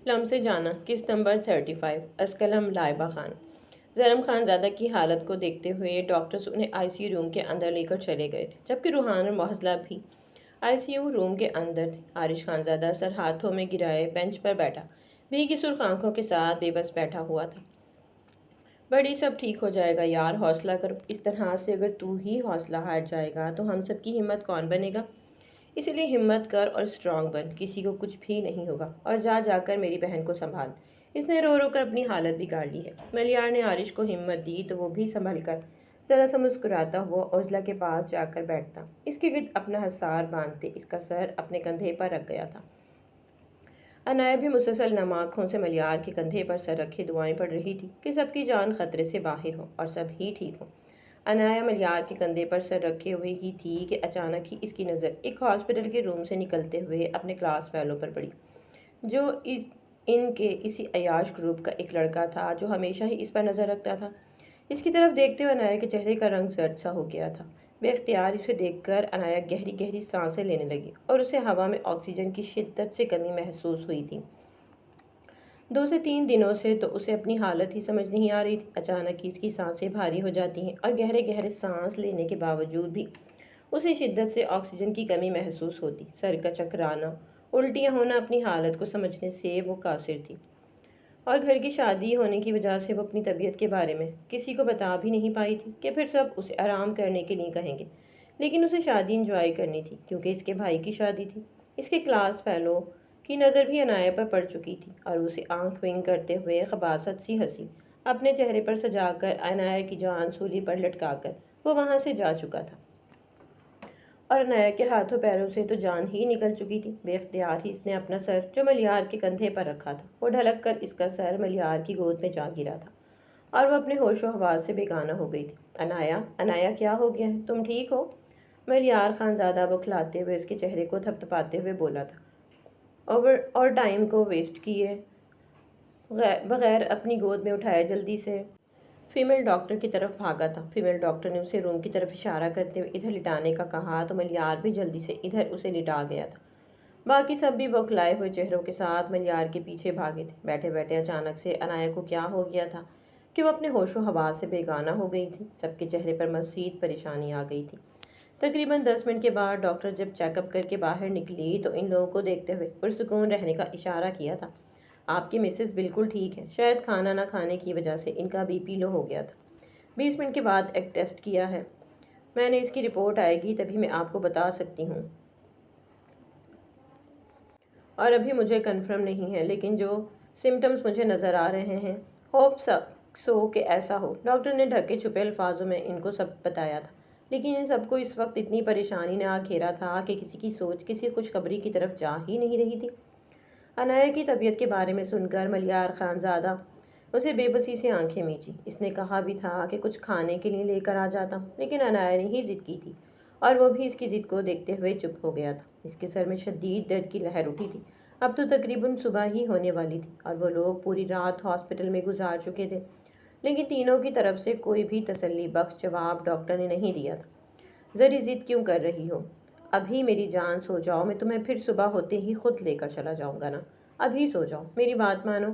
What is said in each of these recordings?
Plum से जाना किस नंबर 35। अस्कलम लाइबा खान। जरम खानजादा की हालत को देखते हुए डॉक्टर्स उन्हें आईसीयू रूम के अंदर लेकर चले गए थे, जबकि रूहान और मोहजला भी आईसीयू रूम के अंदर थे। आरिश खानजादा सर हाथों में गिराए बेंच पर बैठा, भीगी सुर्ख आंखों के साथ बेबस बैठा हुआ था। बड़ी, सब ठीक हो जाएगा यार, हौसला कर। इस तरह से अगर तू ही हौसला हार जाएगा तो हम सब की हिम्मत कौन बनेगा। इसीलिए हिम्मत कर और स्ट्रांग बन, किसी को कुछ भी नहीं होगा। और जा जाकर मेरी बहन को संभाल। इसने रो रो कर अपनी हालत बिगाड़ ली है। मलियार ने आरिश को हिम्मत दी तो वो भी संभल कर जरा सा मुस्कुराता हुआ ओजला के पास जाकर बैठता, इसके गिर्द अपना हसार बांधते इसका सर अपने कंधे पर रख गया था। अनाया भी मुसलसल नम आँखों से मलियार के कंधे पर सर रखे दुआएं पढ़ रही थी कि सबकी जान खतरे से बाहर हो और सब ही ठीक हो। अनाया मलियार के कंधे पर सर रखे हुए ही थी कि अचानक ही इसकी नज़र एक हॉस्पिटल के रूम से निकलते हुए अपने क्लास फेलो पर पड़ी, जो इनके इसी अयाश ग्रुप का एक लड़का था जो हमेशा ही इस पर नज़र रखता था। इसकी तरफ देखते हुए अनाया के चेहरे का रंग जर्द सा हो गया था। बेख्तियार उसे देखकर अनाया गहरी गहरी सांसें लेने लगी और उसे हवा में ऑक्सीजन की शिद्दत से कमी महसूस हुई थी। 2 से 3 दिनों से तो उसे अपनी हालत ही समझ नहीं आ रही थी। अचानक ही इसकी सांसें भारी हो जाती हैं और गहरे गहरे सांस लेने के बावजूद भी उसे शिद्दत से ऑक्सीजन की कमी महसूस होती। सर का चकराना, उल्टियाँ होना, अपनी हालत को समझने से वो कासिर थी। और घर की शादी होने की वजह से वो अपनी तबीयत के बारे में किसी को बता भी नहीं पाई थी कि फिर सब उसे आराम करने के लिए कहेंगे। लेकिन उसे शादी इंजॉय करनी थी क्योंकि इसके भाई की शादी थी। इसके क्लास फेलो की नज़र भी अनाया पर पड़ चुकी थी और उसे आंख विंग करते हुए खबासत सी हंसी अपने चेहरे पर सजाकर अनाया की जान सूली पर लटकाकर वो वहाँ से जा चुका था। और अनाया के हाथों पैरों से तो जान ही निकल चुकी थी। बेख्तियार ही इसने अपना सर, जो मलियार के कंधे पर रखा था, वो ढलक कर इसका सर मलियार की गोद में जा गिरा था और वह अपने होशो हवास से बेगाना हो गई थी। अनाया, अनाया, क्या हो गया है, तुम ठीक हो? मलियार खानजादा बौखलाते हुए इसके चेहरे को थपथपाते हुए बोला था। और टाइम को वेस्ट किए बगैर अपनी गोद में उठाया जल्दी से फीमेल डॉक्टर की तरफ भागा था। फीमेल डॉक्टर ने उसे रूम की तरफ इशारा करते हुए इधर लिटाने का कहा तो मलियार भी जल्दी से इधर उसे लिटा गया था। बाकी सब भी बौखलाए हुए चेहरों के साथ मलियार के पीछे भागे थे। बैठे बैठे अचानक से अनाया को क्या हो गया था कि वो अपने होशो हवास से बेगाना हो गई थी। सबके चेहरे पर मज़ीद परेशानी आ गई थी। तकरीबन 10 मिनट के बाद डॉक्टर जब चेकअप करके बाहर निकली तो इन लोगों को देखते हुए पुरसुकून रहने का इशारा किया था। आपकी मिसेस बिल्कुल ठीक है, शायद खाना ना खाने की वजह से इनका बीपी लो हो गया था। 20 मिनट के बाद एक टेस्ट किया है मैंने, इसकी रिपोर्ट आएगी तभी मैं आपको बता सकती हूँ। और अभी मुझे कंफर्म नहीं है, लेकिन जो सिम्टम्स मुझे नज़र आ रहे हैं, होप सो कि ऐसा हो। डॉक्टर ने ढके छुपे अल्फाजों में इनको सब बताया था, लेकिन इन सबको इस वक्त इतनी परेशानी ने आ घेरा था कि किसी की सोच किसी खुशखबरी की तरफ जा ही नहीं रही थी। अनाया की तबीयत के बारे में सुनकर मलियार खानजादा उसे बेबसी से आंखें मीची। इसने कहा भी था कि कुछ खाने के लिए लेकर आ जाता, लेकिन अनाया ने ही जिद की थी और वो भी इसकी जिद को देखते हुए चुप हो गया था। इसके सर में शदीद दर्द की लहर उठी थी। अब तो तकरीबन सुबह ही होने वाली थी और वो लोग पूरी रात हॉस्पिटल में गुजार चुके थे, लेकिन तीनों की तरफ से कोई भी तसल्ली बख्श जवाब डॉक्टर ने नहीं दिया था। ज़री जिद क्यों कर रही हो? अभी मेरी जान, सो जाओ, मैं तुम्हें फिर सुबह होते ही खुद लेकर चला जाऊंगा ना। अभी सो जाओ, मेरी बात मानो।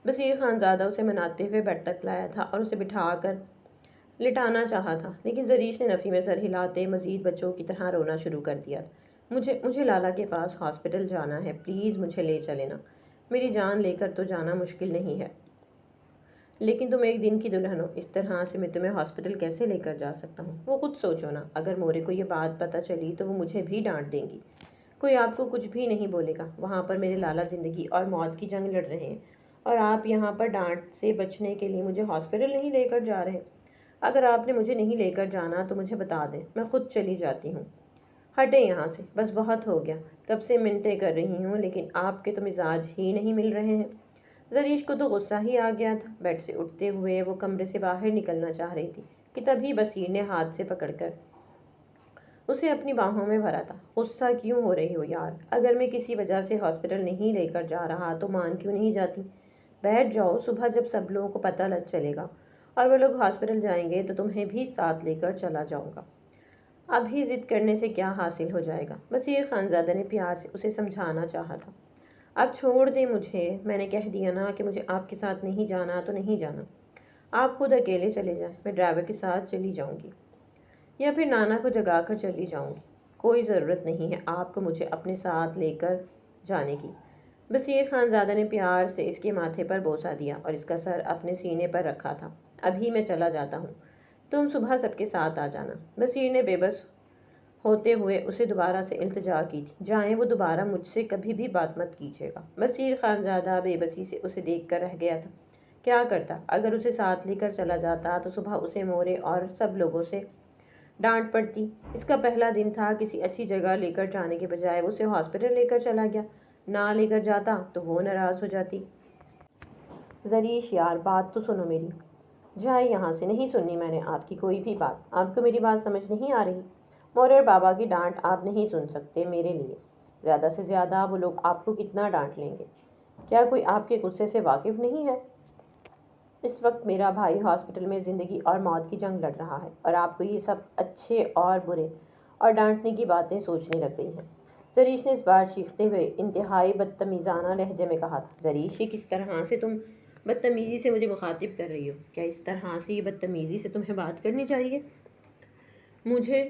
बसीर खानजादा उसे मनाते हुए बेड तक लाया था और उसे बिठाकर लिटाना चाहा था, लेकिन जरीश ने नफ़ी में सर हिलाते मज़ीद बच्चों की तरह रोना शुरू कर दिया। मुझे मुझे लाला के पास हॉस्पिटल जाना है, प्लीज़ मुझे ले चले ना। मेरी जान लेकर तो जाना मुश्किल नहीं है, लेकिन तुम एक दिन की दुल्हन हो, इस तरह से मैं तुम्हें हॉस्पिटल कैसे लेकर जा सकता हूँ? वो खुद सोचो ना, अगर मोरे को ये बात पता चली तो वो मुझे भी डांट देंगी। कोई आपको कुछ भी नहीं बोलेगा। वहाँ पर मेरे लाला ज़िंदगी और मौत की जंग लड़ रहे हैं और आप यहाँ पर डांट से बचने के लिए मुझे हॉस्पिटल नहीं लेकर जा रहे। अगर आपने मुझे नहीं लेकर जाना तो मुझे बता दें, मैं खुद चली जाती हूँ। हटे यहाँ से, बस बहुत हो गया। कब से मिन्नतें कर रही हूँ, लेकिन आपके तो मिजाज ही नहीं मिल रहे हैं। जरीश को तो गुस्सा ही आ गया था। बेड से उठते हुए वो कमरे से बाहर निकलना चाह रही थी कि तभी बसीर ने हाथ से पकड़कर उसे अपनी बाहों में भरा था। गुस्सा क्यों हो रही हो यार? अगर मैं किसी वजह से हॉस्पिटल नहीं लेकर जा रहा तो मान क्यों नहीं जाती? बैठ जाओ, सुबह जब सब लोगों को पता लग चलेगा और वो लोग हॉस्पिटल जाएंगे तो तुम्हें भी साथ लेकर चला जाऊंगा। अभी जिद करने से क्या हासिल हो जाएगा? बसीर खानजादा ने प्यार से उसे समझाना चाहा था। आप छोड़ दें मुझे, मैंने कह दिया ना कि मुझे आपके साथ नहीं जाना तो नहीं जाना। आप खुद अकेले चले जाएं, मैं ड्राइवर के साथ चली जाऊंगी या फिर नाना को जगा कर चली जाऊंगी। कोई ज़रूरत नहीं है आपको मुझे अपने साथ लेकर जाने की। बसीर खानज़ादा ने प्यार से इसके माथे पर बोसा दिया और इसका सर अपने सीने पर रखा था। अभी मैं चला जाता हूँ, तुम सुबह सबके साथ आ जाना। बसीर ने बेबस होते हुए उसे दोबारा से इल्तिजा की थी, जाएं वो दोबारा मुझसे कभी भी बात मत कीजिएगा। बसीर खानज़ादा बेबसी से उसे देख कर रह गया था। क्या करता? अगर उसे साथ लेकर चला जाता तो सुबह उसे मोरे और सब लोगों से डांट पड़ती। इसका पहला दिन था, किसी अच्छी जगह लेकर जाने के बजाय वो उसे हॉस्पिटल लेकर चला गया। ना लेकर जाता तो वो नाराज़ हो जाती। जरीश यार, बात तो सुनो मेरी। जाए यहाँ से, नहीं सुननी मैंने आपकी कोई भी बात। आपको मेरी बात समझ नहीं आ रही? मोरे और बाबा की डांट आप नहीं सुन सकते मेरे लिए। ज़्यादा से ज़्यादा वो लोग आपको कितना डांट लेंगे? क्या कोई आपके गुस्से से वाकिफ़ नहीं है? इस वक्त मेरा भाई हॉस्पिटल में ज़िंदगी और मौत की जंग लड़ रहा है और आपको ये सब अच्छे और बुरे और डांटने की बातें सोचने लग गई हैं। जरीश ने इस बार चीखते हुए इंतहाई बदतमीज़ाना लहजे में कहा था। जरीश, ये किस तरह से तुम बदतमीज़ी से मुझे मुखातिब कर रही हो? क्या इस तरह से ये बदतमीज़ी से तुम्हें बात करनी चाहिए? मुझे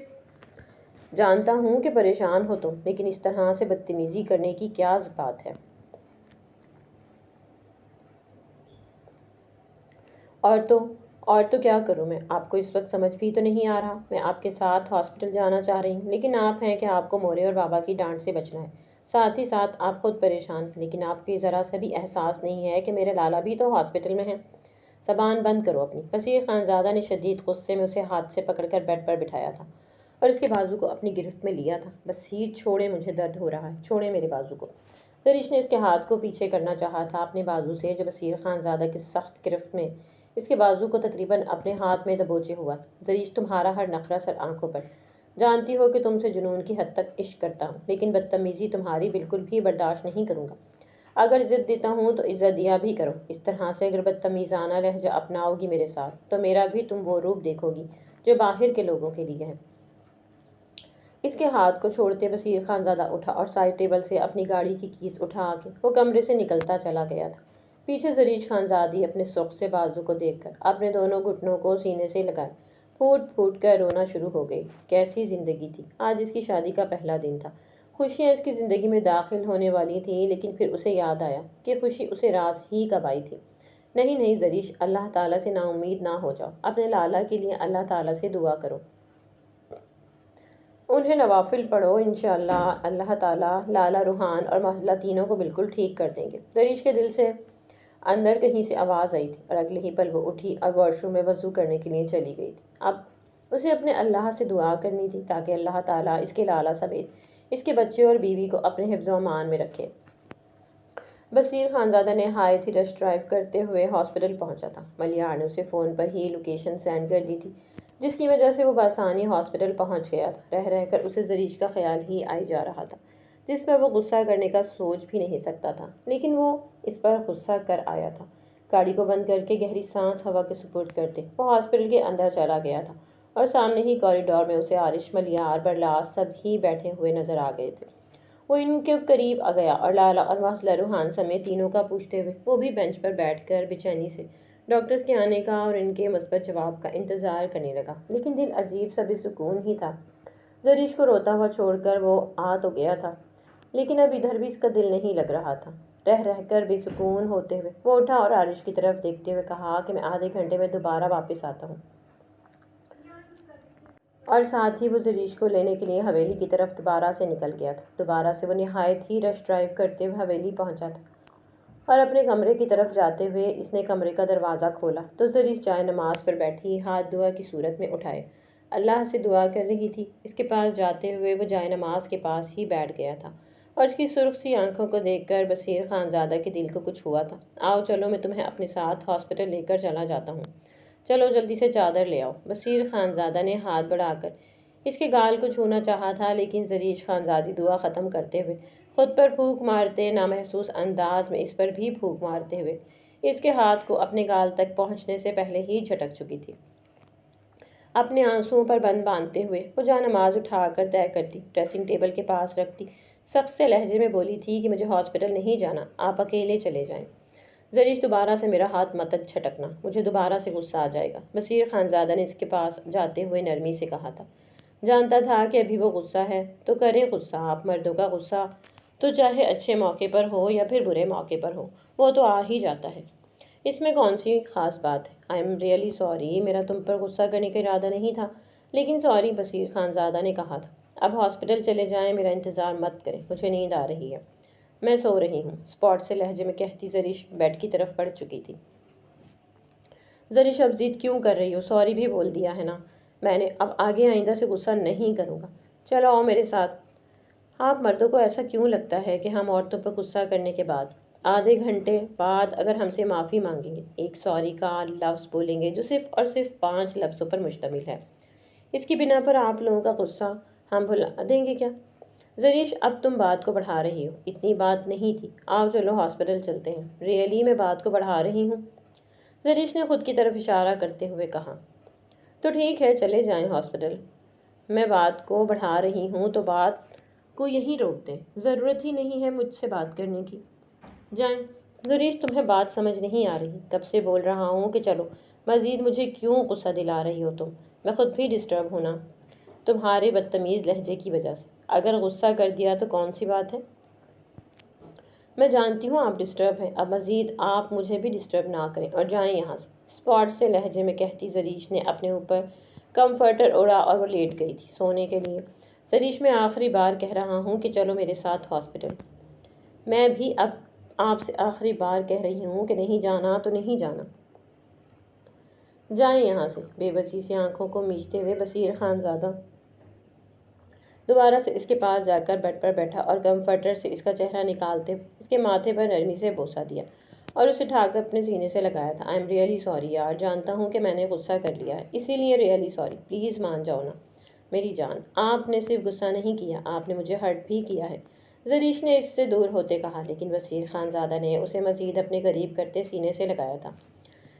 जानता हूँ कि परेशान हो तुम, लेकिन इस तरह से बदतमीज़ी करने की क्या बात है? और तो और तो क्या करूं मैं? आपको इस वक्त समझ भी तो नहीं आ रहा? मैं आपके साथ हॉस्पिटल जाना चाह रही हूँ, लेकिन आप हैं कि आपको मोरे और बाबा की डांट से बचना है। साथ ही साथ आप खुद परेशान हैं, लेकिन आपको ज़रा सा भी एहसास नहीं है कि मेरे लाला भी तो हॉस्पिटल में हैं। ज़बान बंद करो अपनी। वसीर खानज़ादा ने शदीद गुस्से में उसे हाथ से पकड़कर बेड पर बिठाया था और उसके बाजू को अपनी गिरफ्त में लिया था। बसीर, छोड़े, मुझे दर्द हो रहा है, छोड़े मेरे बाजू को। जरीश ने इसके हाथ को पीछे करना चाहा था अपने बाजू से, जो बसीर खानज़ादा की सख्त गिरफ्त में इसके बाजू को तकरीबन अपने हाथ में दबोचे हुआ। जरीश, तुम्हारा हर नखरा सर आंखों पर। जानती हो कि तुमसे जुनून की हद तक इश्क करता हूँ, लेकिन बदतमीज़ी तुम्हारी बिल्कुल भी बर्दाश्त नहीं करूँगा। अगर इज़्ज़त देता हूँ तो इज़्ज़त दिया भी करो। इस तरह से अगर बदतमीज़ाना लहजा अपनाओगी मेरे साथ, तो मेरा भी तुम वो रूप देखोगी जो बाहर के लोगों के लिए है। इसके हाथ को छोड़ते बसीर खानज़ादा उठा और साइड टेबल से अपनी गाड़ी की कीस उठा के वो कमरे से निकलता चला गया था। पीछे जरीश खानज़ादी अपने सुख से बाजू को देखकर अपने दोनों घुटनों को सीने से लगाए फूट फूट कर रोना शुरू हो गई। कैसी ज़िंदगी थी! आज इसकी शादी का पहला दिन था। खुशियाँ इसकी ज़िंदगी में दाखिल होने वाली थी, लेकिन फिर उसे याद आया कि खुशी उसे रास ही कब आई थी। नहीं नहीं जरीश, अल्लाह ताला से नाउम्मीद ना हो जाओ। अपने लाला के लिए अल्लाह ताला से दुआ करो, उन्हें नवाफिल पढ़ो। इंशाअल्लाह अल्लाह ताला लाला, रूहान और मसला तीनों को बिल्कुल ठीक कर देंगे। दरीश के दिल से अंदर कहीं से आवाज़ आई थी और अगले ही पल वो उठी और वॉशरूम में वज़ू करने के लिए चली गई थी। अब उसे अपने अल्लाह से दुआ करनी थी ताकि अल्लाह ताला इसके लाला समेत इसके बच्चे और बीवी को अपने हिफ्ज़ अमान में रखे। बसीर खानज़ादा ने हाय थी रश ड्राइव करते हुए हॉस्पिटल पहुंचा था। मलियार ने उसे फ़ोन पर ही लोकेशन सेंड कर दी थी, जिसकी वजह से वो बआसानी हॉस्पिटल पहुंच गया था। रह रहकर उसे जरीश का ख्याल ही आई जा रहा था, जिस पर वो गुस्सा करने का सोच भी नहीं सकता था, लेकिन वो इस पर गुस्सा कर आया था। गाड़ी को बंद करके गहरी सांस हवा के सुपुर्द करते वो हॉस्पिटल के अंदर चला गया था और सामने ही कॉरिडोर में उसे आरिश, मलियार, बरलास सब ही बैठे हुए नजर आ गए थे। वो इनके करीब आ गया और लाला और मसला रूहान समेत तीनों का पूछते हुए वो भी बेंच पर बैठकर बेचैनी से डॉक्टर्स के आने का और इनके मुस्बत जवाब का इंतज़ार करने लगा। लेकिन दिल अजीब सा बेसुकून ही था। जरीश को रोता हुआ छोड़कर वो आ तो गया था, लेकिन अब इधर भी इसका दिल नहीं लग रहा था। रह रहकर बेसुकून होते हुए वो उठा और आरिश की तरफ देखते हुए कहा कि मैं आधे घंटे में दोबारा वापस आता हूँ। और साथ ही वो जरीश को लेने के लिए हवेली की तरफ दोबारा से निकल गया था। दोबारा से वो नहायत ही रश ड्राइव करते हुए हवेली पहुंचा था और अपने कमरे की तरफ जाते हुए इसने कमरे का दरवाज़ा खोला तो जरीश चाय नमाज पर बैठी हाथ दुआ की सूरत में उठाए अल्लाह से दुआ कर रही थी। इसके पास जाते हुए वो जाय नमाज के पास ही बैठ गया था और इसकी सुर्ख सी आंखों को देखकर बसीर खानज़ादा के दिल को कुछ हुआ था। आओ चलो, मैं तुम्हें अपने साथ हॉस्पिटल लेकर चला जाता हूँ। चलो जल्दी से चादर ले आओ। बसीर खानज़ादा ने हाथ बढ़ाकर इसके गाल को छूना चाहा था, लेकिन जरीश खानज़ादी दुआ ख़त्म करते हुए खुद पर फूंक मारते नामहसूस अंदाज में इस पर भी फूंक मारते हुए इसके हाथ को अपने गाल तक पहुंचने से पहले ही झटक चुकी थी। अपने आंसुओं पर बंद बांधते हुए वो जा नमाज उठाकर तय करती, ड्रेसिंग टेबल के पास रखती, सख्त से लहजे में बोली थी कि मुझे हॉस्पिटल नहीं जाना, आप अकेले चले जाएं। जरीश, दोबारा से मेरा हाथ मत झटकना, मुझे दोबारा से गुस्सा आ जाएगा, बशीर खानजादा ने इसके पास जाते हुए नरमी से कहा था। जानता था कि अभी वो गुस्सा है तो करें गुस्सा, आप मर्दों का गुस्सा तो चाहे अच्छे मौके पर हो या फिर बुरे मौके पर हो, वो तो आ ही जाता है। इसमें कौन सी खास बात है। आई एम रियली सॉरी, मेरा तुम पर गुस्सा करने का इरादा नहीं था, लेकिन सॉरी, बशीर खानजादा ने कहा था। अब हॉस्पिटल चले जाएं, मेरा इंतज़ार मत करें, मुझे नींद आ रही है, मैं सो रही हूँ, स्पॉट से लहजे में कहती जरीश बेड की तरफ बढ़ चुकी थी। जरीश, अब जिद क्यों कर रही हो, सॉरी भी बोल दिया है ना मैंने, अब आगे आइंदा से गुस्सा नहीं करूँगा, चलो आओ मेरे साथ। आप मर्दों को ऐसा क्यों लगता है कि हम औरतों पर गुस्सा करने के बाद आधे घंटे बाद अगर हमसे माफ़ी मांगेंगे, एक सॉरी का लफ्ज़ बोलेंगे जो सिर्फ और सिर्फ 5 लफ्ज़ों पर मुश्तमिल है, इसकी बिना पर आप लोगों का गुस्सा हम भुला देंगे क्या? जरीश, अब तुम बात को बढ़ा रही हो, इतनी बात नहीं थी, आओ चलो हॉस्पिटल चलते हैं। रियली मैं बात को बढ़ा रही हूँ, जरीश ने खुद की तरफ इशारा करते हुए कहा। तो ठीक है, चले जाएं हॉस्पिटल। मैं बात को बढ़ा रही हूँ तो बात को यहीं रोक दें, ज़रूरत ही नहीं है मुझसे बात करने की, जाएं। जरीश, तुम्हें बात समझ नहीं आ रही, कब से बोल रहा हूँ कि चलो, मज़ीद मुझे क्यों गुस्सा दिला रही हो तुम, मैं खुद भी डिस्टर्ब हूँ ना, तुम्हारे बदतमीज़ लहजे की वजह से। अगर गुस्सा कर दिया तो कौन सी बात है, मैं जानती हूँ आप डिस्टर्ब हैं, अब मज़ीद आप मुझे भी डिस्टर्ब ना करें और जाएं यहाँ से, स्पॉट से लहजे में कहती जरीश ने अपने ऊपर कंफर्टर ओढ़ा और वो लेट गई थी सोने के लिए। जरीश, मैं आखिरी बार कह रहा हूँ कि चलो मेरे साथ हॉस्पिटल। मैं भी अब आपसे आखिरी बार कह रही हूँ कि नहीं जाना तो नहीं जाना, जाएं यहाँ से। बेबसी से आंखों को मीचते हुए बशीर खानजादा दोबारा से इसके पास जाकर बेड पर बैठा और कंफर्टर से इसका चेहरा निकालते हुए इसके माथे पर नरमी से बोसा दिया और उसे उठाकर अपने सीने से लगाया था। आई एम रियली सॉरी यार, जानता हूँ कि मैंने गुस्सा कर लिया है, इसीलिए रियली सॉरी, प्लीज़ मान जाओ ना मेरी जान, आपने सिर्फ गुस्सा नहीं किया, आपने मुझे हर्ट भी किया है, जरीश ने इससे दूर होते कहा, लेकिन वसीर खानजादा ने उसे मज़ीद अपने करीब करते सीने से लगाया था।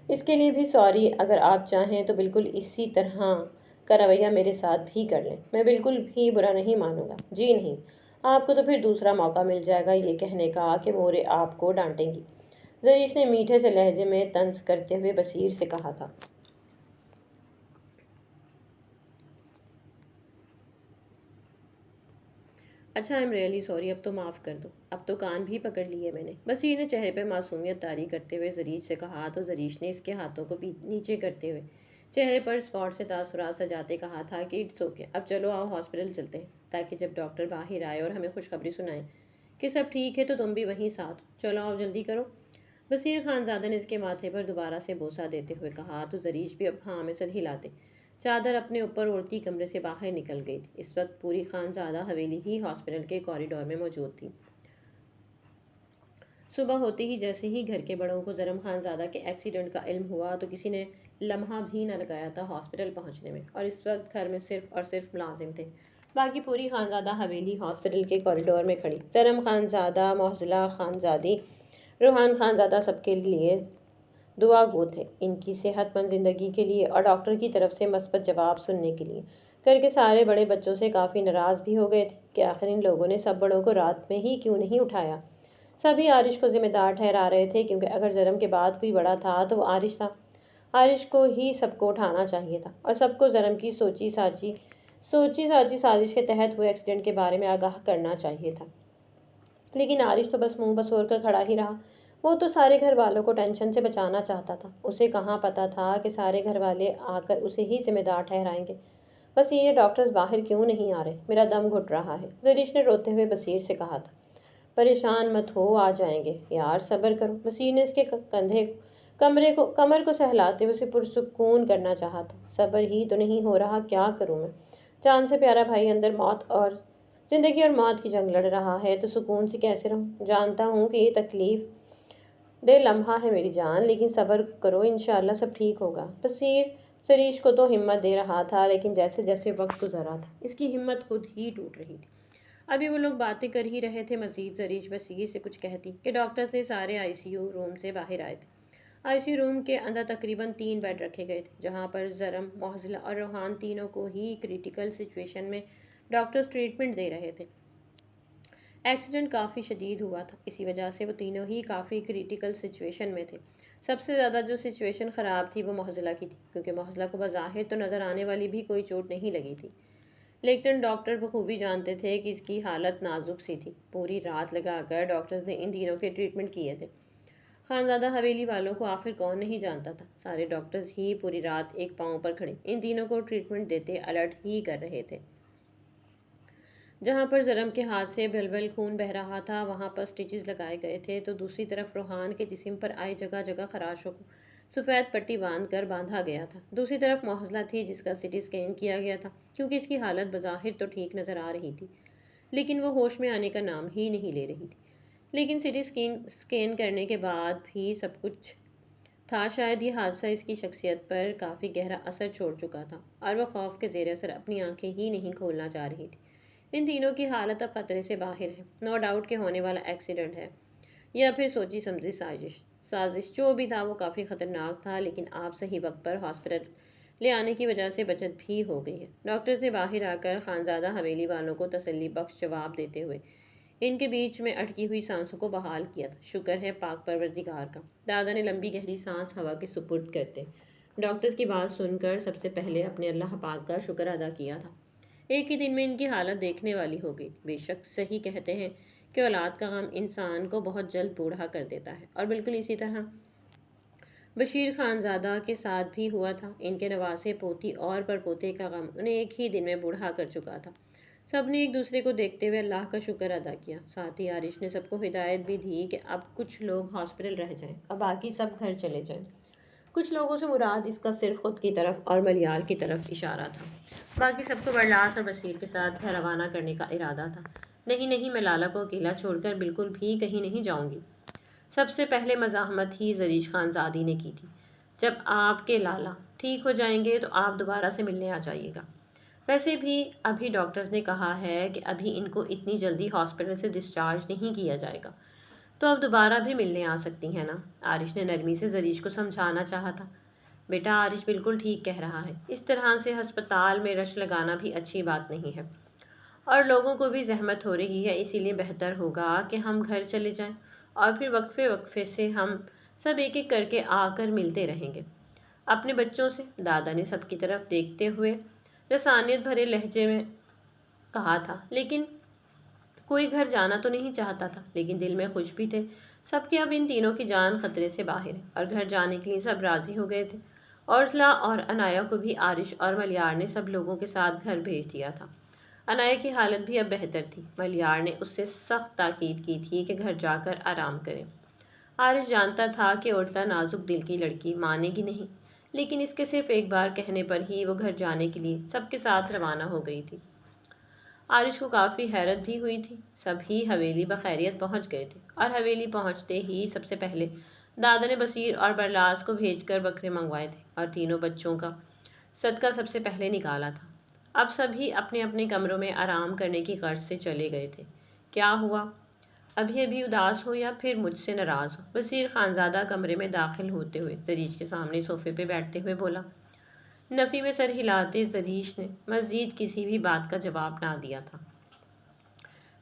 इसके लिए भी सॉरी, अगर आप चाहें तो बिल्कुल इसी तरह का रवैया मेरे साथ भी कर लें, मैं बिल्कुल भी बुरा नहीं मानूंगा। जी नहीं, आपको तो फिर दूसरा मौका मिल जाएगा ये कहने का कि मोरे आपको डांटेंगी, जरीश ने मीठे से लहजे में तंज करते हुए बशीर से कहा था। अच्छा, आई एम रियली सॉरी, अब तो माफ़ कर दो, अब तो कान भी पकड़ लिए मैंने, बशीर ने चेहरे पर मासूमियत तारी करते हुए जरीश से कहा, तो जरीश ने इसके हाथों को नीचे करते हुए चेहरे पर स्पॉट से तासुरात सजाते कहा था कि इट्स ओके, अब चलो आओ हॉस्पिटल चलते हैं, ताकि जब डॉक्टर बाहर आए और हमें खुशखबरी सुनाए कि सब ठीक है तो तुम भी वहीं साथ हो, चलो आओ जल्दी करो। वसीर खानजादा ने इसके माथे पर दोबारा से बोसा देते हुए कहा, तो जरीश भी अब हाँ में सर हिलाते चादर अपने ऊपर ओढ़ती कमरे से बाहर निकल गई थी। इस वक्त पूरी खानजादा हवेली ही हॉस्पिटल के कॉरिडोर में मौजूद थी। सुबह होते ही जैसे ही घर के बड़ों को जरम खानजादा के एक्सीडेंट का इल्म हुआ तो किसी ने लम्हा भी न लगाया था हॉस्पिटल पहुंचने में, और इस वक्त घर में सिर्फ और सिर्फ मुलाजिम थे। बाकी पूरी खानजादा हवेली हॉस्पिटल के कॉरिडोर में खड़ी, जरम खानजादा, मोहजिला खानजादी, रूहान खानजादा सबके लिए दुआ गो थे, इनकी सेहतमंद ज़िंदगी के लिए और डॉक्टर की तरफ से मस्बत जवाब सुनने के लिए। घर के सारे बड़े बच्चों से काफ़ी नाराज़ भी हो गए थे कि आखिर इन लोगों ने सब बड़ों को रात में ही क्यों नहीं उठाया। सभी आरिश को जिम्मेदार ठहरा रहे थे, क्योंकि अगर जरम के बाद कोई बड़ा था तो वो आरिश था। आरिश को ही सबको उठाना चाहिए था और सबको जरम की सोची साची साजिश के तहत हुए एक्सीडेंट के बारे में आगाह करना चाहिए था। लेकिन आरिश तो बस मुंह बसोर कर खड़ा ही रहा। वो तो सारे घर वालों को टेंशन से बचाना चाहता था, उसे कहाँ पता था कि सारे घर वाले आकर उसे ही जिम्मेदार ठहराएंगे। बस ये डॉक्टर्स बाहर क्यों नहीं आ रहे, मेरा दम घुट रहा है, जरीश ने रोते हुए बसीर से कहा था। परेशान मत हो, आ जाएंगे यार, सब्र करो, बसीर ने इसके कंधे कमर को सहलाते हुए उसे पुरसुकून करना चाहा था। सब्र ही तो नहीं हो रहा, क्या करूं मैं, जान से प्यारा भाई अंदर जिंदगी और मौत की जंग लड़ रहा है तो सुकून से कैसे रहूं। जानता हूँ कि ये तकलीफ दे लम्हा है मेरी जान, लेकिन सब्र करो, इंशाल्लाह सब ठीक होगा। बसीर सरीश को तो हिम्मत दे रहा था, लेकिन जैसे जैसे वक्त गुजर रहा था इसकी हिम्मत खुद ही टूट रही थी। अभी वो लोग बातें कर ही रहे थे, मजीद जरीश बसीर से कुछ कहती कि डॉक्टर्स ने सारे आईसीयू रूम से बाहर आए थे। आईसीयू रूम के अंदर तकरीबन 3 बेड रखे गए थे, जहां पर जरम, मोहजिला और रूहान तीनों को ही क्रिटिकल सिचुएशन में डॉक्टर्स ट्रीटमेंट दे रहे थे। एक्सीडेंट काफ़ी शदीद हुआ था, इसी वजह से वो तीनों ही काफ़ी क्रिटिकल सिचुएशन में थे। सबसे ज़्यादा जो सिचुएशन ख़राब थी वो मोहज़ला की थी, क्योंकि मोहज़ला को बज़ाहिर तो नज़र आने वाली भी कोई चोट नहीं लगी थी, लेकिन डॉक्टर बखूबी जानते थे कि इसकी हालत नाजुक सी थी। पूरी रात लगाकर डॉक्टर्स ने इन तीनों के ट्रीटमेंट किए थे। खानज़ादा हवेली वालों को आखिर कौन नहीं जानता था। सारे डॉक्टर्स ही पूरी रात एक पाँव पर खड़े इन तीनों को ट्रीटमेंट देते अलर्ट ही कर रहे थे। जहाँ पर ज़रम के हाथ से बलबल खून बह रहा था, वहाँ पर स्टिचेस लगाए गए थे, तो दूसरी तरफ रोहान के जिस्म पर आए जगह जगह खराशों को सफ़ेद पट्टी बांध कर बांधा गया था। दूसरी तरफ मोहज़ला थी, जिसका सिटी स्कैन किया गया था, क्योंकि इसकी हालत बज़ाहिर तो ठीक नज़र आ रही थी, लेकिन वो होश में आने का नाम ही नहीं ले रही थी। लेकिन सिटी स्कैन करने के बाद भी सब कुछ था। शायद ये हादसा इसकी शख्सियत पर काफ़ी गहरा असर छोड़ चुका था, और वह खौफ के ज़ेर असर अपनी आंखें ही नहीं खोलना चाह रही थी। इन तीनों की हालत अब खतरे से बाहर है। नो डाउट के होने वाला एक्सीडेंट है, या फिर सोची समझी साजिश। साजिश जो भी था वो काफ़ी ख़तरनाक था, लेकिन आप सही वक्त पर हॉस्पिटल ले आने की वजह से बचत भी हो गई है। डॉक्टर्स ने बाहर आकर खानज़ादा हवेली वालों को तसल्ली बख्श जवाब देते हुए इनके बीच में अटकी हुई सांसों को बहाल किया था। शुक्र है पाक परवरदिगार का, दादा ने लंबी गहरी सांस हवा के सुपुर्द करते डॉक्टर्स की बात सुनकर सबसे पहले अपने अल्लाह पाक का शुक्र अदा किया था। एक ही दिन में इनकी हालत देखने वाली हो गई। बेशक सही कहते हैं कि औलाद का गम इंसान को बहुत जल्द बूढ़ा कर देता है, और बिल्कुल इसी तरह बशीर खानज़ादा के साथ भी हुआ था। इनके नवासे पोती और परपोते का गम उन्हें एक ही दिन में बूढ़ा कर चुका था। सब ने एक दूसरे को देखते हुए अल्लाह का शुक्र अदा किया। साथ ही आरिश ने सबको हिदायत भी दी कि अब कुछ लोग हॉस्पिटल रह जाएं और बाकी सब घर चले जाएं। कुछ लोगों से मुराद इसका सिर्फ खुद की तरफ और मलियार की तरफ इशारा था। बाकी सबको बरलास और बसीर के साथ घर रवाना करने का इरादा था। नहीं नहीं, मैं लाला को अकेला छोड़कर बिल्कुल भी कहीं नहीं जाऊंगी। सबसे पहले मज़ाहमत ही ज़रीश खानज़ादी ने की थी। जब आपके लाला ठीक हो जाएंगे तो आप दोबारा से मिलने आ जाइएगा। वैसे भी अभी डॉक्टर्स ने कहा है कि अभी इनको इतनी जल्दी हॉस्पिटल से डिस्चार्ज नहीं किया जाएगा, तो अब दोबारा भी मिलने आ सकती हैं ना। आरिश ने नरमी से ज़रीश को समझाना चाहा था। बेटा, आरिश बिल्कुल ठीक कह रहा है। इस तरह से अस्पताल में रश लगाना भी अच्छी बात नहीं है, और लोगों को भी जहमत हो रही है। इसीलिए बेहतर होगा कि हम घर चले जाएं, और फिर वक्फे वक्फे से हम सब एक एक करके आकर मिलते रहेंगे अपने बच्चों से। दादा ने सबकी तरफ देखते हुए रसानियत भरे लहजे में कहा था। लेकिन कोई घर जाना तो नहीं चाहता था, लेकिन दिल में खुश भी थे सबके। अब इन तीनों की जान खतरे से बाहर है, और घर जाने के लिए सब राज़ी हो गए थे। औरसला और अनाया को भी आरिश और मलियार ने सब लोगों के साथ घर भेज दिया था। अनाया की हालत भी अब बेहतर थी। मलियार ने उससे सख्त ताकीद की थी कि घर जाकर आराम करें। आरिश जानता था कि औरसला नाजुक दिल की लड़की मानेगी नहीं, लेकिन इसके सिर्फ एक बार कहने पर ही वो घर जाने के लिए सबके साथ रवाना हो गई थी। आरिश को काफ़ी हैरत भी हुई थी। सभी हवेली बखैरियत पहुंच गए थे, और हवेली पहुंचते ही सबसे पहले दादा ने बसीर और बरलास को भेजकर बकरे मंगवाए थे, और तीनों बच्चों का सदका सबसे पहले निकाला था। अब सभी अपने अपने कमरों में आराम करने की गर्ज से चले गए थे। क्या हुआ, अभी अभी उदास हो या फिर मुझसे नाराज़ हो? बसीर खानज़ादा कमरे में दाखिल होते हुए ज़रीश के सामने सोफे पे बैठते हुए बोला। नफ़ी में सर हिलाते ज़रीश ने मज़ीद किसी भी बात का जवाब ना दिया था।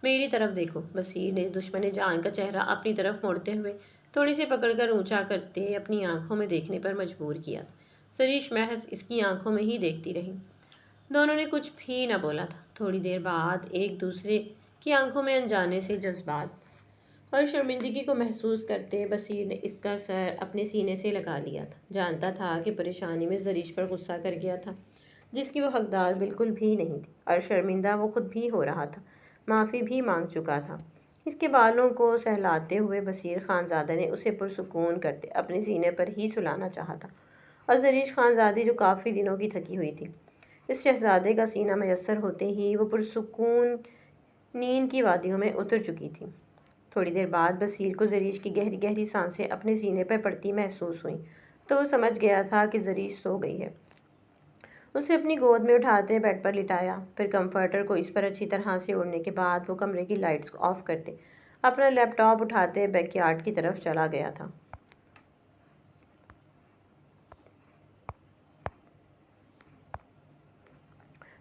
मेरी तरफ देखो, बसीर ने दुश्मन जान का चेहरा अपनी तरफ मोड़ते हुए थोड़ी सी पकड़कर ऊंचा करते अपनी आंखों में देखने पर मजबूर किया। ज़रीश महज इसकी आंखों में ही देखती रही। दोनों ने कुछ भी न बोला था। थोड़ी देर बाद एक दूसरे की आंखों में अनजाने से जज्बात और शर्मिंदगी को महसूस करते बसीर ने इसका सर अपने सीने से लगा लिया था। जानता था कि परेशानी में ज़रीश पर गुस्सा कर गया था, जिसकी वो हकदार बिल्कुल भी नहीं थी, और शर्मिंदा वो खुद भी हो रहा था। माफ़ी भी मांग चुका था। इसके बालों को सहलाते हुए बसीर खानज़ादा ने उसे पुरसुकून करते अपने सीने पर ही सुलाना चाहा था, और ज़रीश खानज़ादी जो काफ़ी दिनों की थकी हुई थी, इस शहज़ादे का सीना मैसर होते ही वो पुरसुकून नींद की वादियों में उतर चुकी थी। थोड़ी देर बाद बसीर को ज़रीश की गहरी गहरी सांसें अपने सीने पर पड़ती महसूस हुईं, तो वो समझ गया था कि ज़रीश सो गई है। उसे अपनी गोद में उठाते बेड पर लिटाया। फिर कंफर्टर को इस पर अच्छी तरह से ओढ़ने के बाद वो कमरे की लाइट्स को ऑफ करते अपना लैपटॉप उठाते बैकयार्ड की तरफ चला गया था।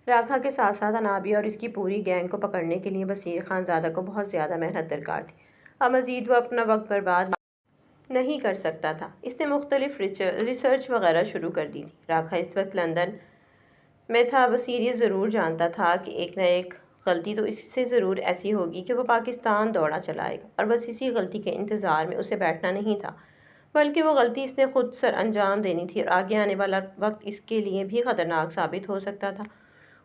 राखा के साथ साथ अनाबिया और इसकी पूरी गैंग को पकड़ने के लिए बसीर खानज़ादा को बहुत ज़्यादा मेहनत दरकार थी। अब मज़ीद वो अपना वक्त बर्बाद नहीं कर सकता था। इसने मुख्तलिफ रिसर्च वगैरह शुरू कर दी थी। राखा इस वक्त लंदन में था। बसीर ये ज़रूर जानता था कि एक न एक गलती तो इससे ज़रूर ऐसी होगी कि वो पाकिस्तान दौड़ा चलाएगा, और बस इसी गलती के इंतज़ार में उसे बैठना नहीं था, बल्कि वो गलती इसने खुद सर अंजाम देनी थी और आगे आने वाला वक्त इसके लिए भी ख़तरनाक साबित हो सकता था।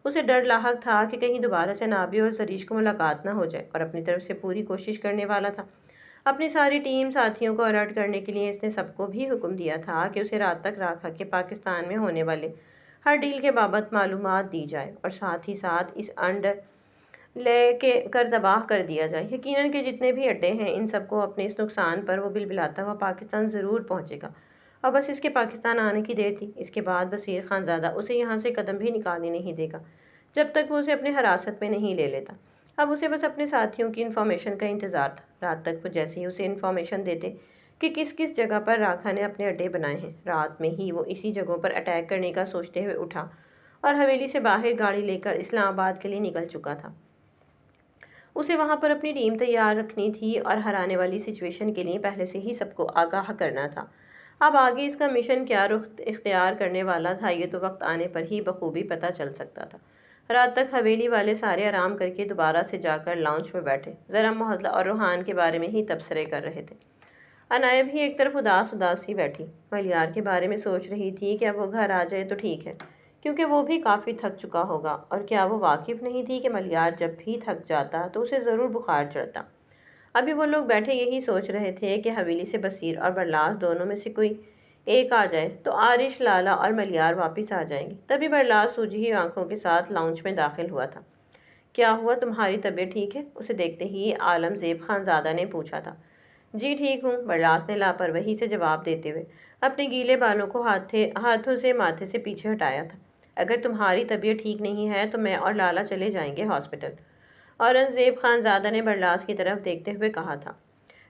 उसे डर लाहक था कि कहीं दोबारा से नाबिया और जरीश को मुलाकात ना हो जाए, और अपनी तरफ से पूरी कोशिश करने वाला था। अपनी सारी टीम साथियों को अलर्ट करने के लिए इसने सबको भी हुक्म दिया था कि उसे रात तक राखा के पाकिस्तान में होने वाले हर डील के बाबत मालूमात दी जाए, और साथ ही साथ इस अंडर ले के कर तबाह कर दिया जाए। यकीनन के जितने भी अड्डे हैं, इन सबको अपने इस नुकसान पर वो बिलबिलाता हुआ पाकिस्तान ज़रूर पहुँचेगा, और बस इसके पाकिस्तान आने की देर थी। इसके बाद बसीर खानज़ादा उसे यहाँ से कदम भी निकालने नहीं देगा जब तक वो उसे अपनी हिरासत में नहीं ले लेता। अब उसे बस अपने साथियों की इन्फॉर्मेशन का इंतज़ार था। रात तक वो जैसे ही उसे इन्फॉर्मेशन देते कि किस किस जगह पर राखा ने अपने अड्डे बनाए हैं, रात में ही वो इसी जगहों पर अटैक करने का सोचते हुए उठा और हवेली से बाहर गाड़ी लेकर इस्लामाबाद के लिए निकल चुका था। उसे वहाँ पर अपनी टीम तैयार रखनी थी और हराने वाली सिचुएशन के लिए पहले से ही सबको आगाह करना था। अब आगे इसका मिशन क्या रुख इख्तियार करने वाला था, ये तो वक्त आने पर ही बखूबी पता चल सकता था। रात तक हवेली वाले सारे आराम करके दोबारा से जाकर लाउंज में बैठे ज़रा मोहल्ला और रूहान के बारे में ही तबसरे कर रहे थे। अनाया भी एक तरफ उदास उदास सी बैठी मलियार के बारे में सोच रही थी कि अब वो घर आ जाए तो ठीक है, क्योंकि वो भी काफ़ी थक चुका होगा। और क्या वो वाकिफ़ नहीं थी कि मलियार जब भी थक जाता तो उसे ज़रूर बुखार चढ़ता। अभी वो लोग बैठे यही सोच रहे थे कि हवेली से बसीर और बरलास दोनों में से कोई एक आ जाए तो आरिश, लाला और मलियार वापस आ जाएंगे। तभी बरलास सूजी हुई आंखों के साथ लाउंज में दाखिल हुआ था। क्या हुआ, तुम्हारी तबीयत ठीक है? उसे देखते ही आलमज़ेब खानज़ादा ने पूछा था। जी ठीक हूँ, बरलास ने लापरवाही से जवाब देते हुए अपने गीले बालों को हाथों से माथे से पीछे हटाया था। अगर तुम्हारी तबीयत ठीक नहीं है तो मैं और लाला चले जाएंगे हॉस्पिटल, औरंगज़ेब खानज़ादा ने बरलास की तरफ देखते हुए कहा था।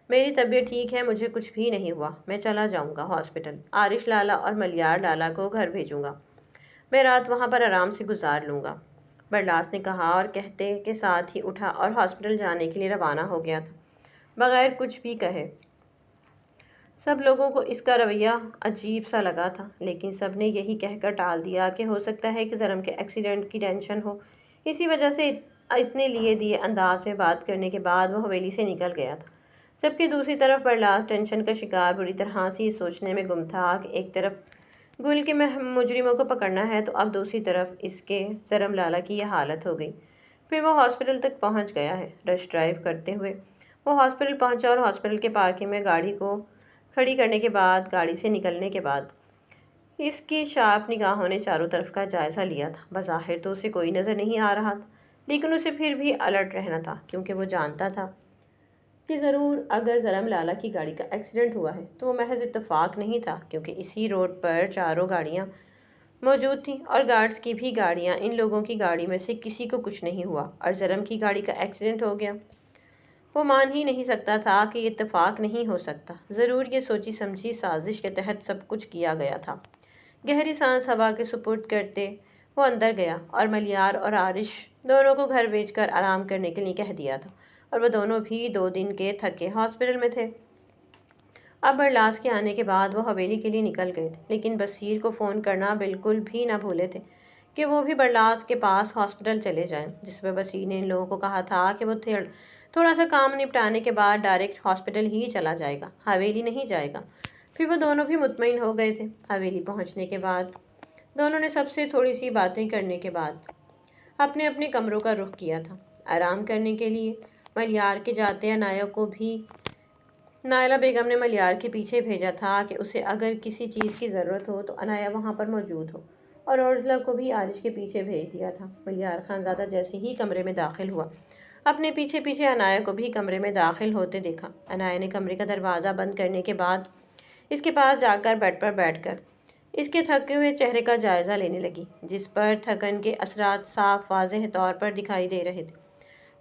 मेरी तबीयत ठीक है, मुझे कुछ भी नहीं हुआ, मैं चला जाऊंगा हॉस्पिटल। आरिश लाला और मलियार लाला को घर भेजूंगा, मैं रात वहाँ पर आराम से गुजार लूँगा, बरलास ने कहा, और कहते के साथ ही उठा और हॉस्पिटल जाने के लिए रवाना हो गया था बगैर कुछ भी कहे। सब लोगों को इसका रवैया अजीब सा लगा था, लेकिन सब ने यही कहकर टाल दिया कि हो सकता है कि ज़रम के एक्सीडेंट की टेंशन हो। इसी वजह से इतने लिए दिए अंदाज में बात करने के बाद वो हवेली से निकल गया था। जबकि दूसरी तरफ बरलास टेंशन का शिकार बुरी तरह से सोचने में गुम था कि एक तरफ गुल के मुजरिमों को पकड़ना है तो अब दूसरी तरफ इसके ज़रम लाला की यह हालत हो गई। फिर वो हॉस्पिटल तक पहुंच गया है। रश ड्राइव करते हुए वो हॉस्पिटल पहुंचा और हॉस्पिटल के पार्किंग में गाड़ी को खड़ी करने के बाद गाड़ी से निकलने के बाद इसकी शार्प निगाहों ने चारों तरफ का जायज़ा लिया था। बज़ाहिर तो उसे कोई नज़र नहीं आ रहा था, लेकिन उसे फिर भी अलर्ट रहना था, क्योंकि वो जानता था कि ज़रूर अगर ज़रम लाला की गाड़ी का एक्सीडेंट हुआ है तो वो महज इत्तेफाक नहीं था, क्योंकि इसी रोड पर चारों गाड़ियाँ मौजूद थीं और गार्ड्स की भी गाड़ियाँ। इन लोगों की गाड़ी में से किसी को कुछ नहीं हुआ और ज़रम की गाड़ी का एक्सीडेंट हो गया। वो मान ही नहीं सकता था कि ये इत्तेफाक नहीं हो सकता। ज़रूर ये सोची समझी साजिश के तहत सब कुछ किया गया था। गहरी सांस हवा के सुपुर्द करते वो अंदर गया और मलियार और आरिश दोनों को घर भेजकर आराम करने के लिए कह दिया था, और वह दोनों भी 2 दिन के थके हॉस्पिटल में थे। अब बरलास के आने के बाद वो हवेली के लिए निकल गए थे, लेकिन बसीर को फ़ोन करना बिल्कुल भी ना भूले थे कि वो भी बरलास के पास हॉस्पिटल चले जाएं। जिस पर बसीर ने इन लोगों को कहा था कि वो थोड़ा सा काम निपटाने के बाद डायरेक्ट हॉस्पिटल ही चला जाएगा, हवेली नहीं जाएगा। फिर वो दोनों भी मुतमईन हो गए थे। हवेली पहुंचने के बाद दोनों ने सबसे थोड़ी सी बातें करने के बाद अपने अपने कमरों का रुख किया था आराम करने के लिए। मलियार के जाते अनाया को भी नायला बेगम ने मलियार के पीछे भेजा था कि उसे अगर किसी चीज़ की ज़रूरत हो तो अनाया वहाँ पर मौजूद हो, और औरजला को भी आरिश के पीछे भेज दिया था। मलियार खानज़ादा जैसे ही कमरे में दाखिल हुआ, अपने पीछे पीछे अनाया को भी कमरे में दाखिल होते देखा। अनाया ने कमरे का दरवाज़ा बंद करने के बाद इसके पास जाकर बेड पर बैठकर इसके थके हुए चेहरे का जायज़ा लेने लगी, जिस पर थकन के असरात साफ वाज़ेह तौर पर दिखाई दे रहे थे।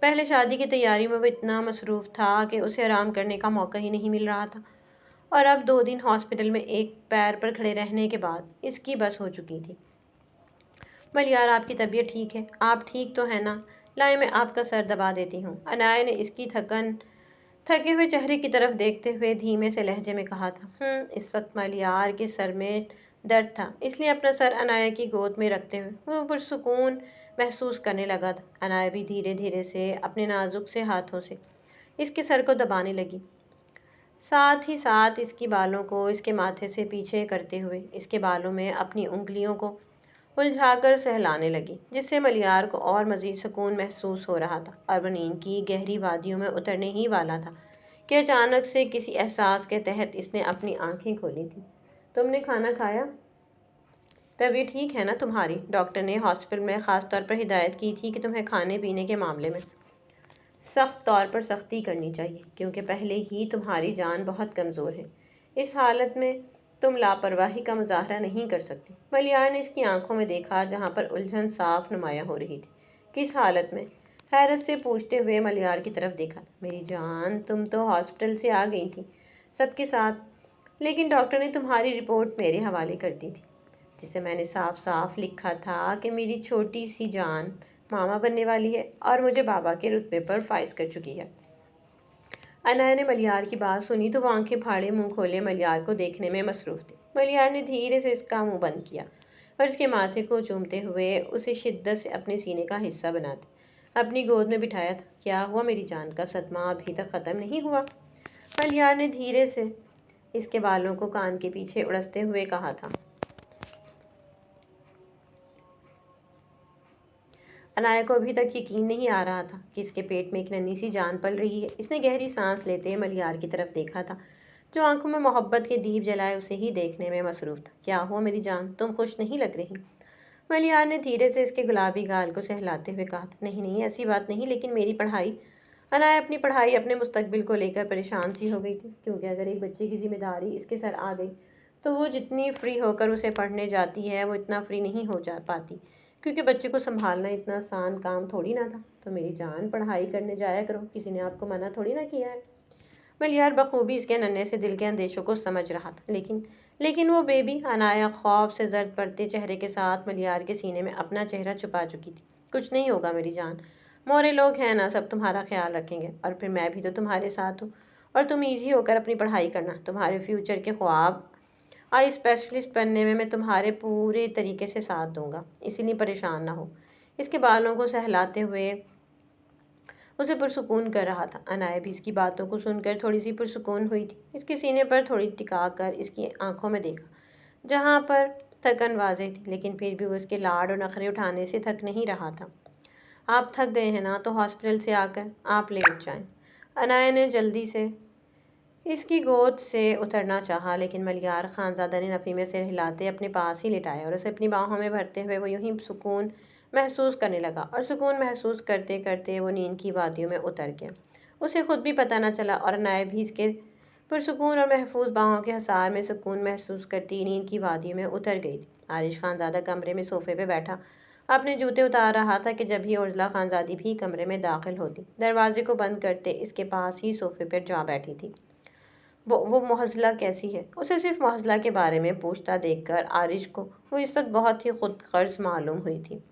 पहले शादी की तैयारी में वो इतना मसरूफ़ था कि उसे आराम करने का मौका ही नहीं मिल रहा था, और अब 2 दिन हॉस्पिटल में एक पैर पर खड़े रहने के बाद इसकी बस हो चुकी थी। बलियार, आपकी तबीयत ठीक है? आप ठीक तो है ना? लाए, मैं आपका सर दबा देती हूँ। अनाया ने इसकी थके हुए चेहरे की तरफ देखते हुए धीमे से लहजे में कहा था। इस वक्त मलियार के सर में दर्द था, इसलिए अपना सर अनाया की गोद में रखते हुए वो पुरसुकून महसूस करने लगा था। अनाया भी धीरे धीरे से अपने नाजुक से हाथों से इसके सर को दबाने लगी, साथ ही साथ इसकी बालों को इसके माथे से पीछे करते हुए इसके बालों में अपनी उंगलियों को उलझाकर सहलाने लगी, जिससे मलियार को और मज़ीद सुकून महसूस हो रहा था और वह नींद की गहरी वादियों में उतरने ही वाला था कि अचानक से किसी एहसास के तहत इसने अपनी आंखें खोली थी। तुमने खाना खाया? तबीयत ठीक है ना तुम्हारी? डॉक्टर ने हॉस्पिटल में ख़ास तौर पर हिदायत की थी कि तुम्हें खाने पीने के मामले में सख्त तौर पर सख्ती करनी चाहिए, क्योंकि पहले ही तुम्हारी जान बहुत कमज़ोर है। इस हालत में तुम लापरवाही का मुजाहरा नहीं कर सकती। मलियार ने इसकी आंखों में देखा, जहाँ पर उलझन साफ नुमाया हो रही थी। किस हालत में? हैरत से पूछते हुए मलियार की तरफ देखा। मेरी जान, तुम तो हॉस्पिटल से आ गई थी सबके साथ, लेकिन डॉक्टर ने तुम्हारी रिपोर्ट मेरे हवाले कर दी थी, जिसे मैंने साफ साफ लिखा था कि मेरी छोटी सी जान मामा बनने वाली है और मुझे बाबा के रुतबे पर फाइज कर चुकी है। अनाया ने मलियार की बात सुनी तो वो आंखें फाड़े मुंह खोले मलियार को देखने में मसरूफ थी। मलियार ने धीरे से इसका मुंह बंद किया और उसके माथे को चूमते हुए उसे शिद्दत से अपने सीने का हिस्सा बनाते अपनी गोद में बिठाया था। क्या हुआ मेरी जान, का सदमा अभी तक ख़त्म नहीं हुआ? मलियार ने धीरे से इसके बालों को कान के पीछे उड़सते हुए कहा था। अनाया को अभी तक यकीन नहीं आ रहा था कि इसके पेट में एक नन्ही सी जान पल रही है। इसने गहरी सांस लेते मलियार की तरफ देखा था, जो आंखों में मोहब्बत के दीप जलाए उसे ही देखने में मसरूफ था। क्या हुआ मेरी जान, तुम खुश नहीं लग रही? मलियार ने धीरे से इसके गुलाबी गाल को सहलाते हुए कहा था। नहीं नहीं, ऐसी बात नहीं, लेकिन मेरी पढ़ाई। अनाया अपनी पढ़ाई, अपने मुस्तकबिल को लेकर परेशान सी हो गई थी, क्योंकि अगर एक बच्चे की जिम्मेदारी इसके सर आ गई तो वो जितनी फ्री होकर उसे पढ़ने जाती है वो इतना फ्री नहीं हो जा पाती, क्योंकि बच्चे को संभालना इतना आसान काम थोड़ी ना था। तो मेरी जान, पढ़ाई करने जाया करो, किसी ने आपको मना थोड़ी ना किया है। मलियार बखूबी इसके नन्हे से दिल के अंदेशों को समझ रहा था, लेकिन वो बेबी। अनाया खौफ से जर्द पड़ते चेहरे के साथ मलियार के सीने में अपना चेहरा छुपा चुकी थी। कुछ नहीं होगा मेरी जान, मोरे लोग हैं ना, सब तुम्हारा ख्याल रखेंगे, और फिर मैं भी तो तुम्हारे साथ हूँ। और तुम ईजी होकर अपनी पढ़ाई करना, तुम्हारे फ्यूचर के ख्वाब आई स्पेशलिस्ट बनने में मैं तुम्हारे पूरे तरीके से साथ दूंगा, इसीलिए परेशान ना हो। इसके बालों को सहलाते हुए उसे पुरसुकून कर रहा था। अनाया भी इसकी बातों को सुनकर थोड़ी सी पुरसुकून हुई थी। इसके सीने पर थोड़ी टिका कर इसकी आंखों में देखा, जहाँ पर थकन वाज़ेह थी, लेकिन फिर भी वो इसके लाड और नखरे उठाने से थक नहीं रहा था। आप थक गए हैं ना, तो हॉस्पिटल से आकर आप लेट जाएं। अनाया ने जल्दी से इसकी गोद से उतरना चाहा, लेकिन मलियार खानज़ादा ने नफ़ी में सिर हिलाते अपने पास ही लिटाया और उसे अपनी बाहों में भरते हुए वो यूं ही सुकून महसूस करने लगा। और सुकून महसूस करते करते वो नींद की वादियों में उतर गया। उसे खुद भी पता न चला और अनाया भी इसके पुरसुकून और महफूज बाहों के हसार में सुकून महसूस करती नींद की वादियों में उतर गई थी। आरिश खानज़ादा कमरे में सोफे पर बैठा अपने जूते उतार रहा था कि जब ही उर्जला खानज़ादी भी कमरे में दाखिल होती। दरवाजे को बंद करते इसके पास ही सोफे पर जा बैठी थी। वो मोहज़ला कैसी है? उसे सिर्फ मोहज़ला के बारे में पूछता देखकर आरिश को वो इस वक्त बहुत ही खुद गर्ज मालूम हुई थी,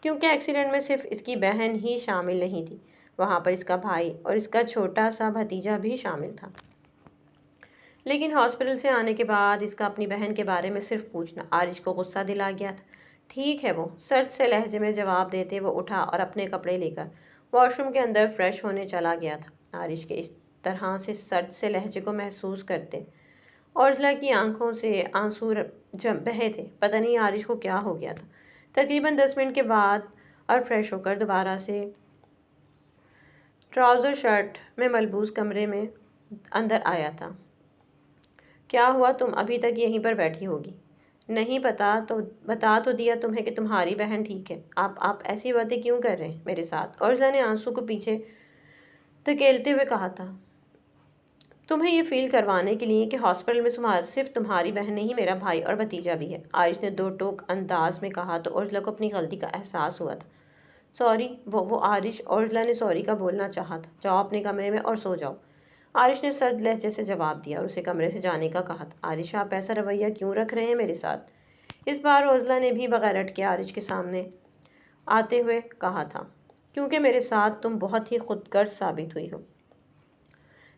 क्योंकि एक्सीडेंट में सिर्फ इसकी बहन ही शामिल नहीं थी, वहाँ पर इसका भाई और इसका छोटा सा भतीजा भी शामिल था। लेकिन हॉस्पिटल से आने के बाद इसका अपनी बहन के बारे में सिर्फ पूछना आरिश को गुस्सा दिला गया था। ठीक है, वो सर्द से लहजे में जवाब देते वो उठा और अपने कपड़े लेकर वॉशरूम के अंदर फ्रेश होने चला गया था। आरिश के इस तरह से सर्द से लहजे को महसूस करते औरजला की आंखों से आंसू जम बहे थे। पता नहीं आरिश को क्या हो गया था। तकरीबन 10 मिनट के बाद और फ्रेश होकर दोबारा से ट्राउज़र शर्ट में मलबूस कमरे में अंदर आया था। क्या हुआ, तुम अभी तक यहीं पर बैठी होगी? नहीं पता, तो बता तो दिया तुम्हें कि तुम्हारी बहन ठीक है। आप ऐसी बातें क्यों कर रहे हैं मेरे साथ? औरजला ने आंसू को पीछे धकेलते हुए कहा था। तुम्हें ये फील करवाने के लिए कि हॉस्पिटल में सिर्फ तुम्हारी बहन नहीं, मेरा भाई और भतीजा भी है, आरिश ने दो टोक अंदाज में कहा तो उर्जला को अपनी गलती का एहसास हुआ था। सॉरी, वो आरिश, उर्जला ने सॉरी का बोलना चाहा था। जाओ अपने कमरे में और सो जाओ, आरिश ने सर्द लहजे से जवाब दिया और उसे कमरे से जाने का कहा था। आरिश, आप ऐसा रवैया क्यों रख रहे हैं मेरे साथ? इस बार ओजला ने भी बगैर अटके आरिश के सामने आते हुए कहा था, क्योंकि मेरे साथ तुम बहुत ही खुदगर्ज साबित हुई हो।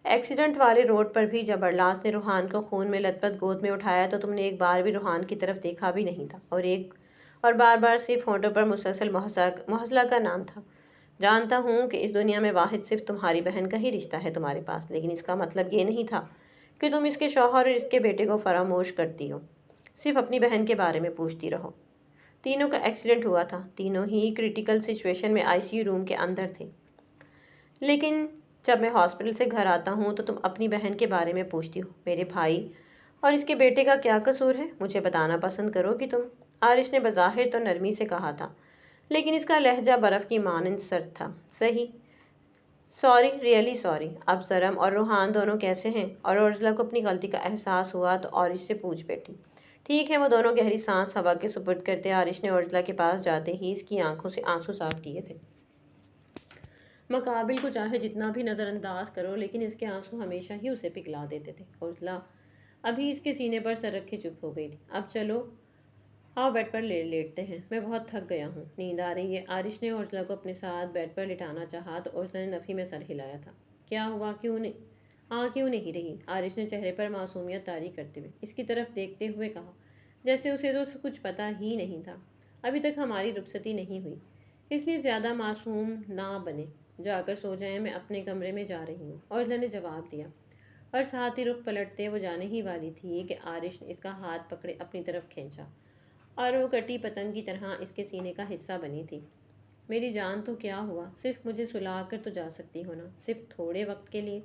एक्सीडेंट वाले रोड पर भी जब अरलास ने रूहान को खून में लथपथ गोद में उठाया तो तुमने एक बार भी रूहान की तरफ देखा भी नहीं था, और बार बार सिर्फ होठों पर मुसलसल मोहसला का नाम था। जानता हूँ कि इस दुनिया में वाहिद सिर्फ तुम्हारी बहन का ही रिश्ता है तुम्हारे पास, लेकिन इसका मतलब ये नहीं था कि तुम इसके शौहर और इसके बेटे को फरामोश करती हो, सिर्फ अपनी बहन के बारे में पूछती रहो। तीनों का एक्सीडेंट हुआ था, तीनों ही क्रिटिकल सिचुएशन में आईसीयू रूम के अंदर थे, लेकिन जब मैं हॉस्पिटल से घर आता हूँ तो तुम अपनी बहन के बारे में पूछती हो। मेरे भाई और इसके बेटे का क्या कसूर है? मुझे बताना पसंद करोगी तुम? आरिश ने बज़ाहिर तो नरमी से कहा था, लेकिन इसका लहजा बर्फ़ की मानंद सर्द था। सही, सॉरी, रियली सॉरी। अब सरम और रूहान दोनों कैसे हैं? और उर्जुला को अपनी गलती का एहसास हुआ तो आरिश से पूछ बैठी। ठीक है, वो दोनों गहरी सांस हवा के सुपुर्द करते आरिश ने उर्जुला के पास जाते ही इसकी आंखों से आंसू साफ किए थे। मकाबिल को चाहे जितना भी नज़रअंदाज करो, लेकिन इसके आंसू हमेशा ही उसे पिघला देते थे। उर्जुला अभी इसके सीने पर सर रखे चुप हो गई थी। अब चलो, आओ बेड पर लेटते हैं, मैं बहुत थक गया हूँ, नींद आ रही है। आरिश ने उर्जुला को अपने साथ बेड पर लिटाना चाहा तो उर्जुला ने नफ़ी में सर हिलाया था। क्या हुआ, क्यों नहीं रही? आरिश ने चेहरे पर मासूमियत तारी करते हुए इसकी तरफ देखते हुए कहा, जैसे उसे तो कुछ पता ही नहीं था। अभी तक हमारी रुखसती नहीं हुई, इसलिए ज़्यादा मासूम ना बने, जाकर सो जाएं, मैं अपने कमरे में जा रही हूँ, उर्जुला ने जवाब दिया। और साथ ही रुख पलटते वो जाने ही वाली थी कि आरिश ने इसका हाथ पकड़े अपनी तरफ खींचा और वो कटी पतंग की तरह इसके सीने का हिस्सा बनी थी। मेरी जान, तो क्या हुआ? सिर्फ मुझे सुला कर तो जा सकती हो ना, सिर्फ थोड़े वक्त के लिए।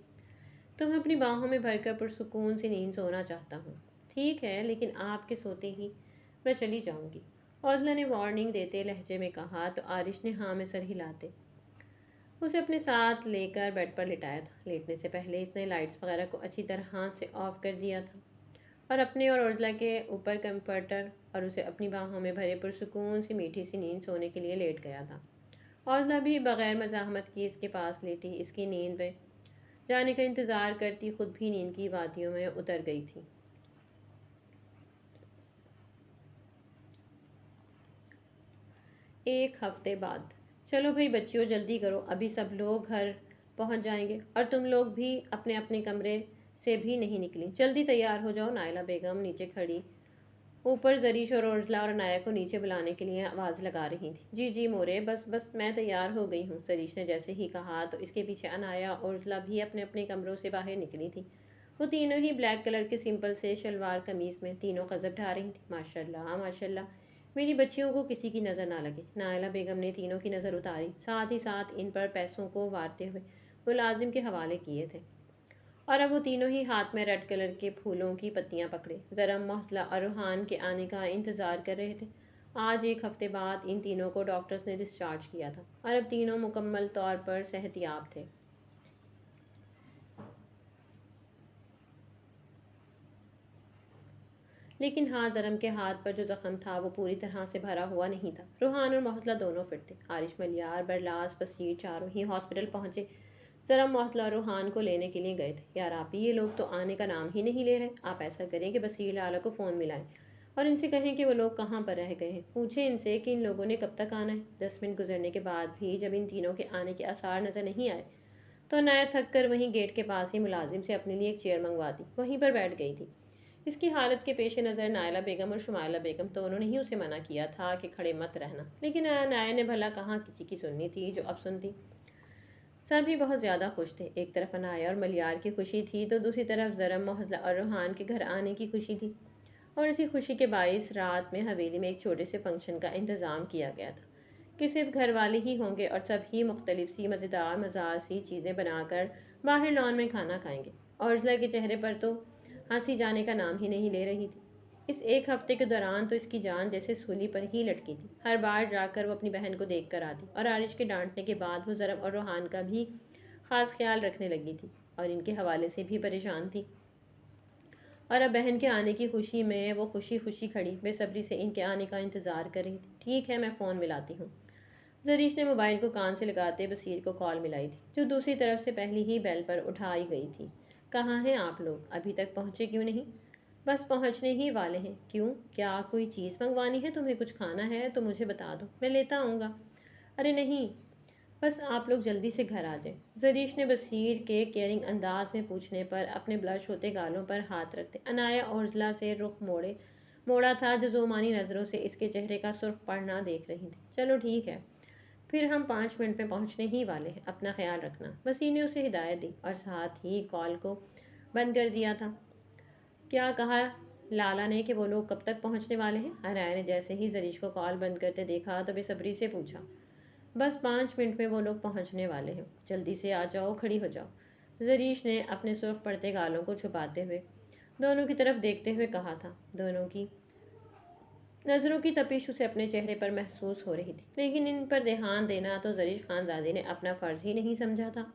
तुम्हें अपनी बाहों में भरकर पुरसुकून सी नींद सोना चाहता हूँ। ठीक है, लेकिन आपके सोते ही मैं चली जाऊँगी, उर्जुला ने वार्निंग देते लहजे में कहा तो आरिश ने हाँ में सर हिलाते उसे अपने साथ लेकर बेड पर लिटाया था। लेटने से पहले इसने लाइट्स वगैरह को अच्छी तरह से ऑफ कर दिया था और अपने और उर्जुला के ऊपर कंफर्टर और उसे अपनी बाहों में भरे पुरसुकून सी मीठी सी नींद सोने के लिए लेट गया था। उर्जुला भी बगैर मज़ाहमत की इसके पास लेटी इसकी नींद में जाने का इंतज़ार करती खुद भी नींद की वादियों में उतर गई थी। एक हफ्ते बाद। चलो भाई बच्चियों, जल्दी करो, अभी सब लोग घर पहुंच जाएंगे और तुम लोग भी अपने अपने कमरे से भी नहीं निकली, जल्दी तैयार हो जाओ। नायला बेगम नीचे खड़ी ऊपर जरीश और उर्जुला और अनाया को नीचे बुलाने के लिए आवाज़ लगा रही थी। जी जी मोरे, बस बस मैं तैयार हो गई हूँ। जरीश ने जैसे ही कहा तो इसके पीछे अनाया और उर्जुला भी अपने अपने कमरों से बाहर निकली थी। वो तीनों ही ब्लैक कलर के सिंपल से शलवार कमीज़ में तीनों गजब ढा रही थी। माशाल्लाह माशाल्लाह, मेरी बच्चियों को किसी की नज़र ना लगे। नायला बेगम ने तीनों की नज़र उतारी, साथ ही साथ इन पर पैसों को वारते हुए मुलाजिम के हवाले किए थे। और अब वो तीनों ही हाथ में रेड कलर के फूलों की पत्तियां पकड़े ज़रम, मोहसला और रूहान के आने का इंतज़ार कर रहे थे। आज एक हफ्ते बाद इन तीनों को डॉक्टर्स ने डिस्चार्ज किया था और अब तीनों मुकम्मल तौर पर सेहतियाब थे। लेकिन हाँ, ज़रम के हाथ पर जो ज़ख्म था वो पूरी तरह से भरा हुआ नहीं था। रूहान और मोहसला दोनों फिट थे। आरिश, मलियार, बरलास, बसीर चारों ही हॉस्पिटल पहुँचे। ज़रम, मोहसला और रूहान को लेने के लिए गए थे। यार आप, ये लोग तो आने का नाम ही नहीं ले रहे। आप ऐसा करें कि बसीर लाला को फ़ोन मिलाएं और इनसे कहें कि वो लोग कहाँ पर रह गए हैं। पूछें इनसे कि इन लोगों ने कब तक आना है। 10 मिनट गुजरने के बाद भी जब इन तीनों के आने के आसार नज़र नहीं आए तो नया थक कर वहीं गेट के पास ही मुलाजिम से अपने लिए एक चेयर मंगवा दी, वहीं पर बैठ गई थी। इसकी हालत के पेश नज़र नायला बेगम और शुमाइला बेगम तो उन्होंने ही उसे मना किया था कि खड़े मत रहना, लेकिन नाया ने भला कहाँ किसी की सुननी थी जो अब सुनती। सभी बहुत ज़्यादा खुश थे। एक तरफ अनाया और मलियार की खुशी थी तो दूसरी तरफ ज़रम, मोहसला और रूहान के घर आने की खुशी थी। और इसी खुशी के बाइस रात में हवेली में एक छोटे से फंक्शन का इंतज़ाम किया गया था कि सिर्फ घर वाले ही होंगे और सब ही मुख्तलिफ सी मज़ेदार मज़ार सी चीज़ें बनाकर बाहर लॉन में खाना खाएंगे। और उर्जुला के चेहरे पर तो हंसी जाने का नाम ही नहीं ले रही थी। इस एक हफ्ते के दौरान तो इसकी जान जैसे सूली पर ही लटकी थी। हर बार जाकर वो अपनी बहन को देख कर आती और आरिश के डांटने के बाद वो ज़रम और रूहान का भी ख़ास ख्याल रखने लगी थी और इनके हवाले से भी परेशान थी। और अब बहन के आने की खुशी में वो खुशी खुशी खड़ी बेसब्री से इनके आने का इंतज़ार कर रही थी। ठीक है, मैं फ़ोन मिलाती हूँ। जरीश ने मोबाइल को कान से लगाते बसीर को कॉल मिलाई थी, जो दूसरी तरफ से पहले ही बेल पर उठाई गई थी। कहाँ हैं आप लोग, अभी तक पहुँचे क्यों नहीं? बस पहुंचने ही वाले हैं। क्यों, क्या कोई चीज़ मंगवानी है? तुम्हें कुछ खाना है तो मुझे बता दो, मैं लेता आऊँगा। अरे नहीं, बस आप लोग जल्दी से घर आ जाएं। जरीश ने बसीर के केयरिंग अंदाज में पूछने पर अपने ब्लश होते गालों पर हाथ रखते अनाया ओरजला से रुख मोड़ा था, जो जोमानी नज़रों से इसके चेहरे का सुर्ख पड़ना देख रही थी। चलो ठीक है, फिर हम 5 मिनट में पहुंचने ही वाले हैं, अपना ख्याल रखना। बसीर ने उसे हिदायत दी और साथ ही कॉल को बंद कर दिया था। क्या कहा लाला ने कि वो लोग कब तक पहुंचने वाले हैं? अनाया ने जैसे ही जरीश को कॉल बंद करते देखा तो बेसब्री से पूछा। बस 5 मिनट में वो लोग पहुंचने वाले हैं, जल्दी से आ जाओ, खड़ी हो जाओ। जरीश ने अपने सुर्ख पड़ते गालों को छुपाते हुए दोनों की तरफ देखते हुए कहा था। दोनों की नज़रों की तपिश उसे अपने चेहरे पर महसूस हो रही थी, लेकिन इन पर ध्यान देना तो जरीश खानजादी ने अपना फ़र्ज ही नहीं समझा था।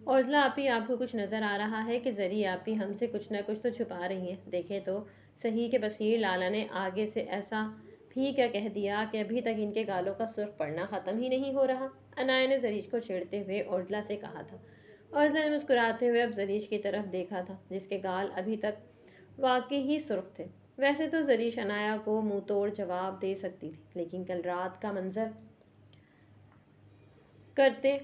औरजला आपी, आपको कुछ नज़र आ रहा है कि जरी आपी हमसे कुछ न कुछ तो छुपा रही हैं? देखे तो सही के बसीर लाला ने आगे से ऐसा भी क्या कह दिया कि अभी तक इनके गालों का सुर्ख पड़ना ख़त्म ही नहीं हो रहा। अनाया ने जरीश को छेड़ते हुए औरजला से कहा था। औरजला ने मुस्कुराते हुए अब जरीश की तरफ देखा था, जिसके गाल अभी तक वाकई ही सुर्ख थे। वैसे तो जरीश अनाया को मुंह तोड़ जवाब दे सकती थी, लेकिन कल रात का मंजर करते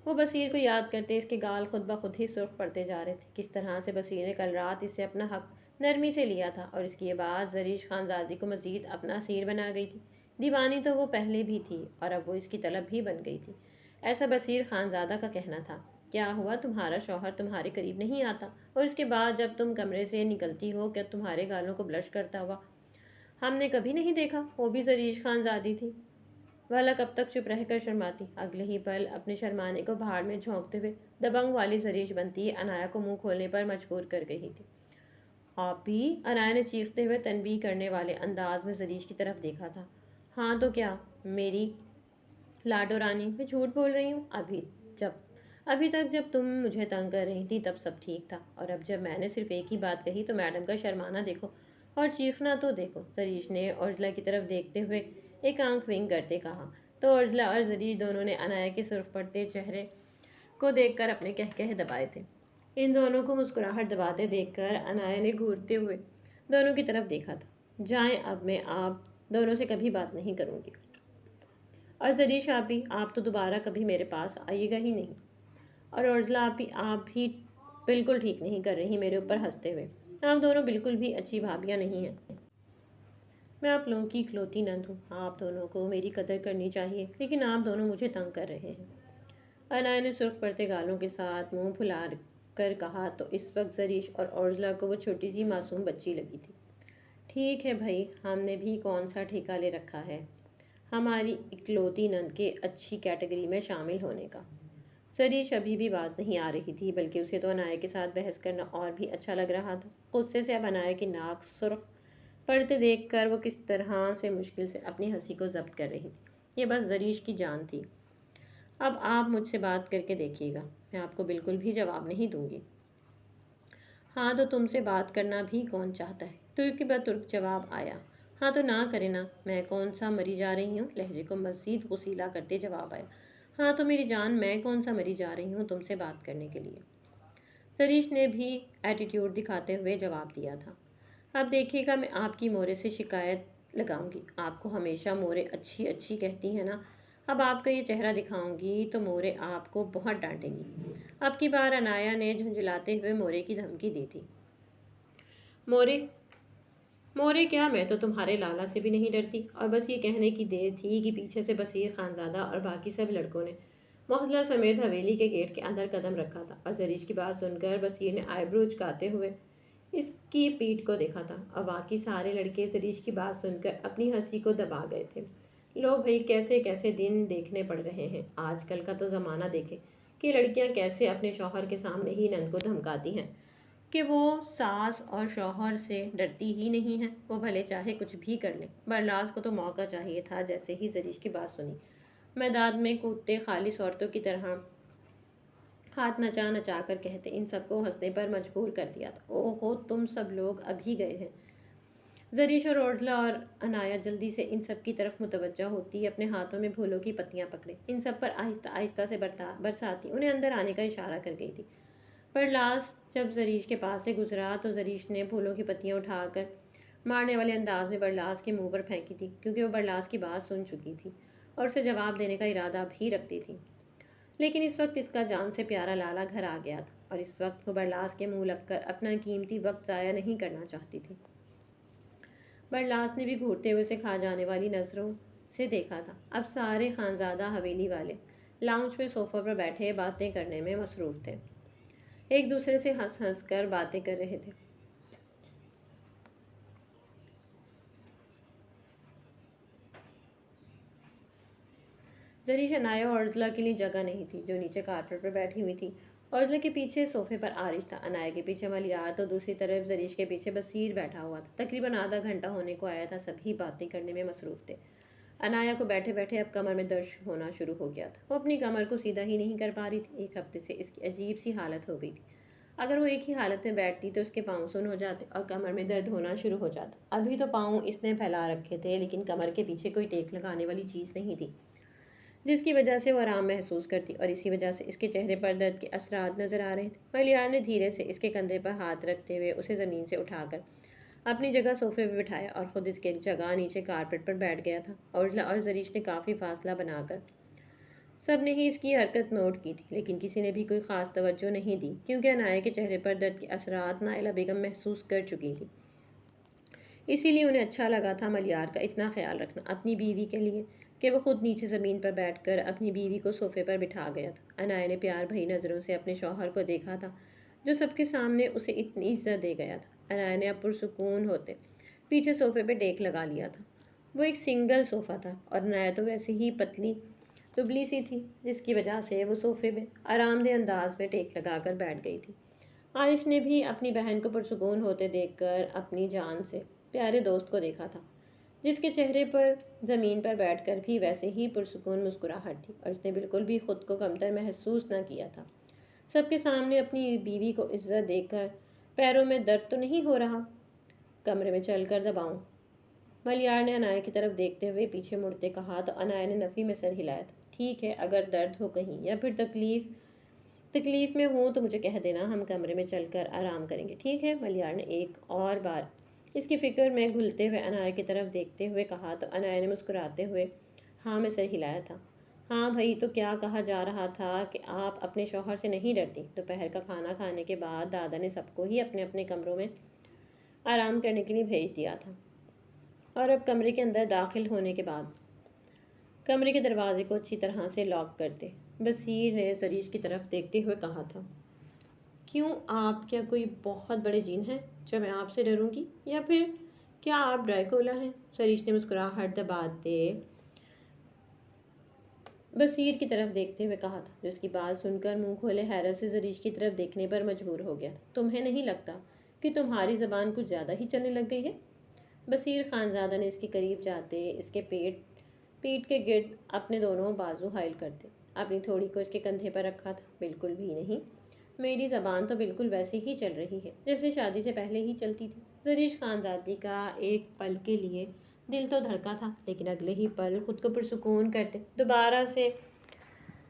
वो बसीर को याद करते इसके गाल खुद ब खुद ही सुर्ख पड़ते जा रहे थे। किस तरह से बसीर ने कल रात इससे अपना हक नरमी से लिया था और इसकी ये बात जरीश खानजादी को मजीद अपना असीर बना गई थी। दीवानी तो वो पहले भी थी और अब वो इसकी तलब भी बन गई थी। ऐसा बसीर खानजादा का कहना था। क्या हुआ, तुम्हारा शौहर तुम्हारे करीब नहीं आता और इसके बाद जब तुम कमरे से निकलती हो क्या तुम्हारे गालों को ब्लश करता हुआ हमने कभी नहीं देखा? वो भी जरीश खानजादी थी। वाला कब तक चुप रहकर शर्माती, अगले ही पल अपने शर्माने को भाड़ में झोंकते हुए दबंग वाली जरीश बनती अनाया को मुंह खोलने पर मजबूर कर गई थी। आप भी? अनाया ने चीखते हुए तनबीह करने वाले अंदाज में जरीश की तरफ देखा था। हाँ तो क्या मेरी लाडो रानी, मैं झूठ बोल रही हूँ? अभी तक जब तुम मुझे तंग कर रही थी तब सब ठीक था, और अब जब मैंने सिर्फ एक ही बात कही तो मैडम का शर्माना देखो और चीखना तो देखो। जरीश ने औरजला की तरफ देखते हुए एक आंख विंग करते कहा। तो औरजला और जरीश दोनों ने अनाया के सुर्ख पड़ते चेहरे को देखकर अपने कहकहे दबाए थे। इन दोनों को मुस्कुराहट दबाते देखकर अनाया ने घूरते हुए दोनों की तरफ देखा था। जाएं, अब मैं आप दोनों से कभी बात नहीं करूँगी। और जरीश आप भी, आप तो दोबारा कभी मेरे पास आइएगा ही नहीं। और औरजला आप भी बिल्कुल ठीक नहीं कर रही मेरे ऊपर हंसते हुए। आप दोनों बिल्कुल भी अच्छी भाभियाँ नहीं हैं। मैं आप लोगों की इकलौती नंद हूँ। आप दोनों को मेरी कदर करनी चाहिए, लेकिन आप दोनों मुझे तंग कर रहे हैं। अनाया ने सुर्ख पड़ते गालों के साथ मुंह फुला कर कहा तो इस वक्त जरीश और औरजला को वो छोटी सी मासूम बच्ची लगी थी। ठीक है भाई, हमने भी कौन सा ठेका ले रखा है हमारी इकलौती नंद के अच्छी कैटेगरी में शामिल होने का। जरीश अभी भी बाज नहीं आ रही थी, बल्कि उसे तो अनाया के साथ बहस करना और भी अच्छा लग रहा था। गुस्से से अब अनाया की नाक सुर्ख पढ़ते देखकर वो किस तरह से मुश्किल से अपनी हंसी को जब्त कर रही थी। ये बस जरीश की जान थी। अब आप मुझसे बात करके देखिएगा, मैं आपको बिल्कुल भी जवाब नहीं दूंगी। हाँ तो तुमसे बात करना भी कौन चाहता है? तुर्क के बाद तुर्क जवाब आया। हाँ तो ना करे ना, मैं कौन सा मरी जा रही हूँ? लहजे को मज़ीद गुसीला करते जवाब आया। हाँ तो मेरी जान, मैं कौन सा मरी जा रही हूँ तुमसे बात करने के लिए? जरीश ने भी एटीट्यूड दिखाते हुए जवाब दिया था। अब देखिएगा, मैं आपकी मोरे से शिकायत लगाऊंगी। आपको हमेशा मोरे अच्छी अच्छी कहती हैं ना, अब आपका ये चेहरा दिखाऊंगी तो मोरे आपको बहुत डांटेंगी। अब की बार अनाया ने झुंझलाते हुए मोरे की धमकी दी थी। मोरे मोरे क्या, मैं तो तुम्हारे लाला से भी नहीं डरती। और बस ये कहने की देर थी कि पीछे से बसीर खानजादा और बाकी सब लड़कों ने मोहल्ला समेत हवेली के गेट के अंदर कदम रखा था और जरीश की बात सुनकर बसीर ने आईब्रो उचकाते हुए इसकी पीठ को देखा था और बाकी सारे लड़के जरीश की बात सुनकर अपनी हंसी को दबा गए थे। लो भाई, कैसे कैसे दिन देखने पड़ रहे हैं। आजकल का तो ज़माना देखे कि लड़कियां कैसे अपने शौहर के सामने ही नंद को धमकाती हैं कि वो सास और शौहर से डरती ही नहीं है, वो भले चाहे कुछ भी कर ले। बरलास को तो मौका चाहिए था। जैसे ही जरीश की बात सुनी, मैदान में कूदते खालिस औरतों की तरह हाथ नचा नचा कर कहते इन सबको हंसने पर मजबूर कर दिया था। ओहो, तुम सब लोग अभी गए हैं। जरीश और औरजला और अनाया जल्दी से इन सब की तरफ मुतवज्जा होती अपने हाथों में फूलों की पत्तियां पकड़े इन सब पर आहिस्ता आहिस्ता से बरसाती उन्हें अंदर आने का इशारा कर गई थी। बरलास जब जरीश के पास से गुजरा तो जरीश ने फूलों की पत्तियां उठाकर मारने वाले अंदाज में बरलास के मुंह पर फेंकी थी, क्योंकि वो बरलास की बात सुन चुकी थी और उसे जवाब देने का इरादा भी रखती थी। लेकिन इस वक्त इसका जान से प्यारा लाला घर आ गया था और इस वक्त वो बरलास के मुंह लगकर अपना कीमती वक्त ज़ाया नहीं करना चाहती थी। बरलास ने भी घूरते हुए उसे खा जाने वाली नज़रों से देखा था। अब सारे खानजादा हवेली वाले लाउंज में सोफा पर बैठे बातें करने में मसरूफ़ थे, एक दूसरे से हंस हंस कर बातें कर रहे थे। जरीश, अनाया और अर्जुला के लिए जगह नहीं थी, जो नीचे कारपेट पर बैठी हुई थी। अर्जुला के पीछे सोफे पर आरिश था, अनाया के पीछे मलियार, तो दूसरी तरफ जरीश के पीछे बसीर बैठा हुआ था। तकरीबन आधा घंटा होने को आया था, सभी बातें करने में मसरूफ़ थे। अनाया को बैठे बैठे अब कमर में दर्द होना शुरू हो गया था। वो अपनी कमर को सीधा ही नहीं कर पा रही थी। एक हफ्ते से इसकी अजीब सी हालत हो गई थी। अगर वो एक ही हालत में बैठती तो उसके पाँव सुन्न हो जाते और कमर में दर्द होना शुरू हो जाता। अभी तो पाँव इसने फैला रखे थे, लेकिन कमर के पीछे कोई टेक लगाने वाली चीज़ नहीं थी जिसकी वजह से वो आराम महसूस करती, और इसी वजह से इसके चेहरे पर दर्द के असरात नज़र आ रहे थे। मलियार ने धीरे से इसके कंधे पर हाथ रखते हुए उसे ज़मीन से उठाकर अपनी जगह सोफे पर बिठाया और ख़ुद इसके जगह नीचे कारपेट पर बैठ गया था। औरला और जरीश ने काफ़ी फासला बनाकर सब ने ही इसकी हरकत नोट की थी, लेकिन किसी ने भी कोई ख़ास तवज्जो नहीं दी, क्योंकि अनाया के चेहरे पर दर्द के असरात नाइला बेगम महसूस कर चुकी थी। इसीलिए उन्हें अच्छा लगा था मलियार का इतना ख्याल रखना अपनी बीवी के लिए कि वो खुद नीचे ज़मीन पर बैठकर अपनी बीवी को सोफे पर बिठा गया था। अनाया ने प्यार भरी नज़रों से अपने शौहर को देखा था, जो सबके सामने उसे इतनी इज्जत दे गया था। अनाया ने अब पुरसुकून होते पीछे सोफे पर टेक लगा लिया था। वो एक सिंगल सोफ़ा था और अनाया तो वैसे ही पतली दुबली सी थी, जिसकी वजह से वो सोफे में आरामदेह अंदाज में टेक लगाकर बैठ गई थी। आयश ने भी अपनी बहन को पुरसुकून होते देखकर अपनी जान से प्यारे दोस्त को देखा था, जिसके चेहरे पर ज़मीन पर बैठकर भी वैसे ही पुरसुकून मुस्कुराहट थी और उसने बिल्कुल भी खुद को कमतर महसूस न किया था। सबके सामने अपनी बीवी को इज्जत देकर पैरों में दर्द तो नहीं हो रहा, कमरे में चलकर दबाऊं। मलियार ने अनाया की तरफ देखते हुए पीछे मुड़ते कहा तो अनाया ने नफ़ी में सर हिलाया था। ठीक है, अगर दर्द हो कहीं या फिर तकलीफ़ में हूँ तो मुझे कह देना, हम कमरे में चलकर आराम करेंगे, ठीक है। मलियार ने एक और बार इसकी फ़िक्र में घुलते हुए अनाया की तरफ देखते हुए कहा तो अनाया ने मुस्कुराते हुए हाँ में सर हिलाया था। हाँ भाई, तो क्या कहा जा रहा था कि आप अपने शौहर से नहीं डरती? दोपहर का खाना खाने के बाद दादा ने सबको ही अपने अपने कमरों में आराम करने के लिए भेज दिया था, और अब कमरे के अंदर दाखिल होने के बाद कमरे के दरवाजे को अच्छी तरह से लॉक कर दे। बसीर ने जरीश की तरफ देखते हुए कहा था। क्यों, आप क्या कोई बहुत बड़े जीन हैं जो मैं आपसे डरूंगी, या फिर क्या आप ड्रैकुला हैं? जरीश ने मुस्कुराहट दबाते बसीर की तरफ देखते हुए कहा था, जिसकी बात सुनकर मुंह खोले हैरत से जरीश की तरफ देखने पर मजबूर हो गया। तुम्हें नहीं लगता कि तुम्हारी ज़बान कुछ ज़्यादा ही चलने लग गई है? बसीर खानज़ादा ने इसके करीब जाते इसके पीठ के गिर्द अपने दोनों बाजू हाइल करते अपनी थोड़ी को इसके कंधे पर रखा था। बिल्कुल भी नहीं, मेरी ज़बान तो बिल्कुल वैसे ही चल रही है जैसे शादी से पहले ही चलती थी। जरीश खानज़ादी का एक पल के लिए दिल तो धड़का था, लेकिन अगले ही पल खुद को पुरसुकून करते दोबारा से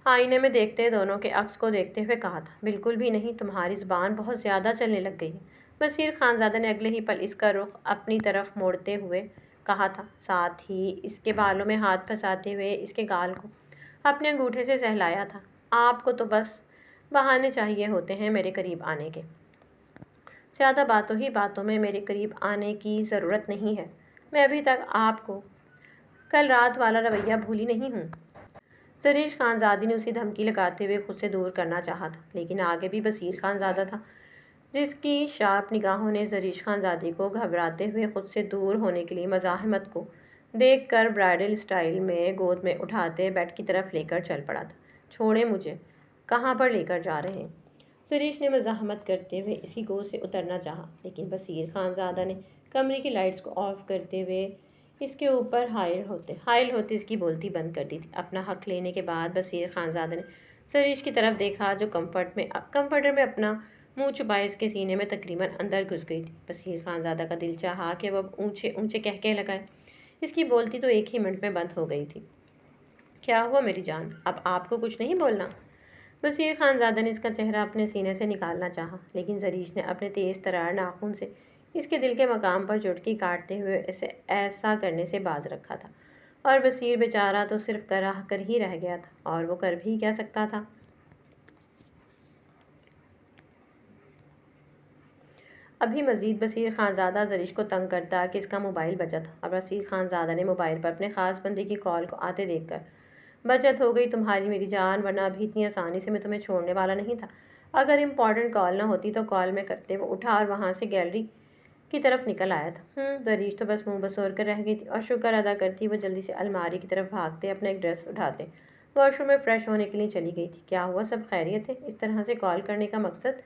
आईने में देखते दोनों के अक्स को देखते हुए कहा था, बिल्कुल भी नहीं, तुम्हारी ज़बान बहुत ज़्यादा चलने लग गई है। बसीर खानज़ादा ने अगले ही पल इसका रुख अपनी तरफ मोड़ते हुए कहा था, साथ ही इसके बालों में हाथ फंसाते हुए इसके गाल को अपने अंगूठे से सहलाया था। आपको तो बस बहाने चाहिए होते हैं मेरे करीब आने के। ज़्यादा बातों ही बातों में मेरे करीब आने की ज़रूरत नहीं है। मैं अभी तक आपको कल रात वाला रवैया भूली नहीं हूँ। जरीश खानज़ादी ने उसी धमकी लगाते हुए खुद से दूर करना चाहा था, लेकिन आगे भी बसीर खानज़ादा था, जिसकी शार्प निगाहों ने जरीश खानज़ादी को घबराते हुए खुद से दूर होने के लिए मज़ाहमत को देखकर ब्राइडल स्टाइल में गोद में उठाते बेड की तरफ लेकर चल पड़ा था। छोड़े मुझे, कहाँ पर लेकर जा रहे हैं? जरीश ने मज़ाहमत करते हुए इसकी गोद से उतरना चाहा, लेकिन बसीर खानज़ादा ने कमरे की लाइट्स को ऑफ करते हुए इसके ऊपर हाइल होते इसकी बोलती बंद कर दी थी। अपना हक लेने के बाद बसीर खानज़ादा ने जरीश की तरफ देखा, जो कंफर्टर में अपना मुंह छुपाए इसके सीने में तकरीबन अंदर घुस गई थी। बसीर खानज़ादा का दिल चाहा कि वह ऊंचे ऊंचे कहके लगाए। इसकी बोलती तो एक ही मिनट में बंद हो गई थी। क्या हुआ मेरी जान, अब आपको कुछ नहीं बोलना? बसीर खानज़ादा ने इसका चेहरा अपने सीने से निकालना चाहा, लेकिन जरीश ने अपने तेज़ तरार नाखून से इसके दिल के मकाम पर चुटकी काटते हुए इसे ऐसा करने से बाज रखा था। और बसीर बेचारा तो सिर्फ कराह कर ही रह गया था, और वो कर भी क्या सकता था। अभी मजीद बसीर खानज़ादा जरीश को तंग करता कि इसका मोबाइल बचा था, और बसीर खानज़ादा ने मोबाइल पर अपने ख़ास बंदे की कॉल को आते देखकर, बचत हो गई तुम्हारी मेरी जान, वरना अभी इतनी आसानी से मैं तुम्हें छोड़ने वाला नहीं था। अगर इम्पॉर्टेंट कॉल ना होती तो कॉल में करते। वो उठा और वहाँ से गैलरी की तरफ निकल आया था। दरीश तो बस मुंह बसोर कर रह गई थी और शुक्र अदा करती वो जल्दी से अलमारी की तरफ भागते अपना एक ड्रेस उठाते वॉशरूम में फ्रेश होने के लिए चली गई थी। क्या हुआ, सब खैरियत है? इस तरह से कॉल करने का मकसद?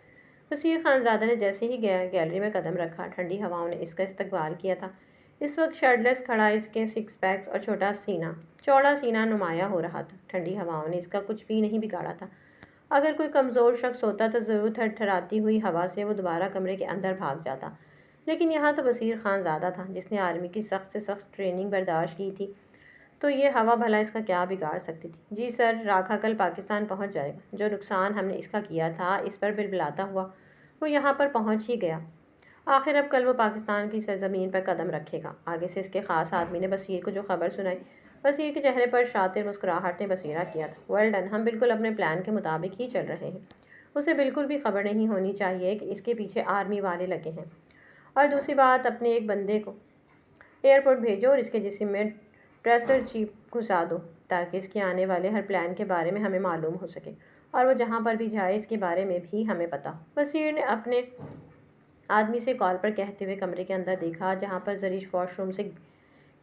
वसीर खानज़ादा ने जैसे ही गैलरी में कदम रखा, ठंडी हवाओं ने इसका इस्तकबाल किया था। इस वक्त शर्टलेस खड़ा, इसके सिक्स पैक्स और चौड़ा सीना नुमाया हो रहा था। ठंडी हवाओं ने इसका कुछ भी नहीं बिगाड़ा था। अगर कोई कमज़ोर शख्स होता तो ज़रूर थरथराती हुई हवा से वो दोबारा कमरे के अंदर भाग जाता, लेकिन यहाँ तो बसीर खानज़ादा था जिसने आर्मी की सख्त से सख्त ट्रेनिंग बर्दाश्त की थी, तो ये हवा भला इसका क्या बिगाड़ सकती थी। जी सर, राखा कल पाकिस्तान पहुँच जाएगा। जो नुकसान हमने इसका किया था इस पर बिलबिलाता हुआ वो यहाँ पर पहुँच ही गया। आखिर अब कल वो पाकिस्तान की सरजमीन पर कदम रखेगा। आगे से इसके ख़ास आदमी ने बसीर को जो खबर सुनाई, बसीर के चेहरे पर शातिर मुस्कुराहट ने बसीरा किया था। वेल डन, हम बिल्कुल अपने प्लान के मुताबिक ही चल रहे हैं। उसे बिल्कुल भी खबर नहीं होनी चाहिए कि इसके पीछे आर्मी वाले लगे हैं। और दूसरी बात, अपने एक बंदे को एयरपोर्ट भेजो और इसके जिस्म में ट्रेसर चिप घुसा दो, ताकि इसके आने वाले हर प्लान के बारे में हमें मालूम हो सके, और वो जहाँ पर भी जाए इसके बारे में भी हमें पता हो। वसीर ने अपने आदमी से कॉल पर कहते हुए कमरे के अंदर देखा, जहाँ पर जरीश वॉशरूम से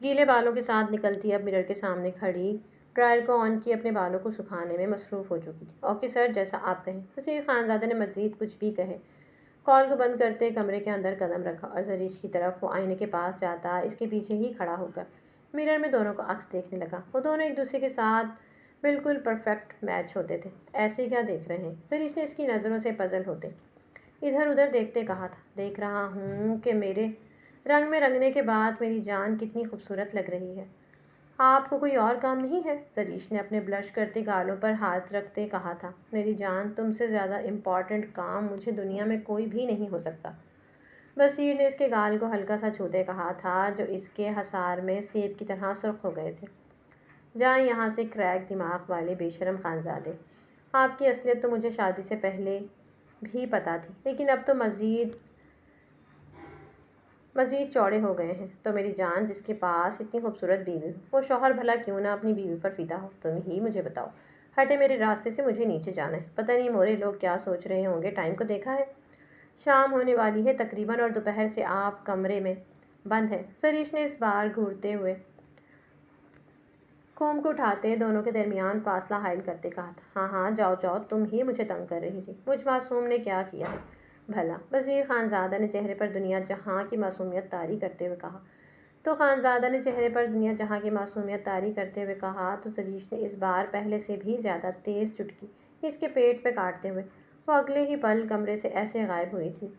गीले बालों के साथ निकलती अब मिरर के सामने खड़ी ड्रायर को ऑन की अपने बालों को सुखाने में मसरूफ़ हो चुकी थी। ओके सर, जैसा आप कहें। वसीर खानज़ादा ने मज़ीद कुछ भी कहे, कॉल को बंद करते कमरे के अंदर कदम रखा और जरीश की तरफ वो आईने के पास जाता इसके पीछे ही खड़ा होकर मिरर में दोनों का अक्स देखने लगा। वो दोनों एक दूसरे के साथ बिल्कुल परफेक्ट मैच होते थे। ऐसे क्या देख रहे हैं? जरीश ने इसकी नज़रों से पजल होते इधर उधर देखते कहा था। देख रहा हूँ कि मेरे रंग में रंगने के बाद मेरी जान कितनी खूबसूरत लग रही है। आपको कोई और काम नहीं है? जरीश ने अपने ब्लश करते गालों पर हाथ रखते कहा था। मेरी जान, तुमसे ज़्यादा इम्पॉर्टेंट काम मुझे दुनिया में कोई भी नहीं हो सकता। बसीर ने इसके गाल को हल्का सा छूते कहा था, जो इसके हसार में सेब की तरह सुर्ख हो गए थे। जाएं यहाँ से, क्रैक दिमाग वाले बेशरम खानजादे। आपकी असलियत तो मुझे शादी से पहले भी पता थी, लेकिन अब तो मज़ीद चौड़े हो गए हैं। तो मेरी जान, जिसके पास इतनी खूबसूरत बीवी हो, वो शौहर भला क्यों ना अपनी बीवी पर फिदा हो? तुम ही मुझे बताओ। हटे मेरे रास्ते से, मुझे नीचे जाना है। पता नहीं मोरे लोग क्या सोच रहे होंगे। टाइम को देखा है? शाम होने वाली है तकरीबन, और दोपहर से आप कमरे में बंद है। जरीश ने इस बार घूरते हुए कोम को उठाते दोनों के दरमियान फासला हायल करते कहा था। हाँ हाँ, जाओ जाओ, तुम ही मुझे तंग कर रही थी। मुझ मासूम ने क्या किया है भला? वज़ीर खानज़ादा ने चेहरे पर दुनिया जहाँ की मासूमियत तारी करते हुए कहा। तो जरीश ने इस बार पहले से भी ज़्यादा तेज़ चुटकी इसके पेट पे काटते हुए वो अगले ही पल कमरे से ऐसे गायब हुई थी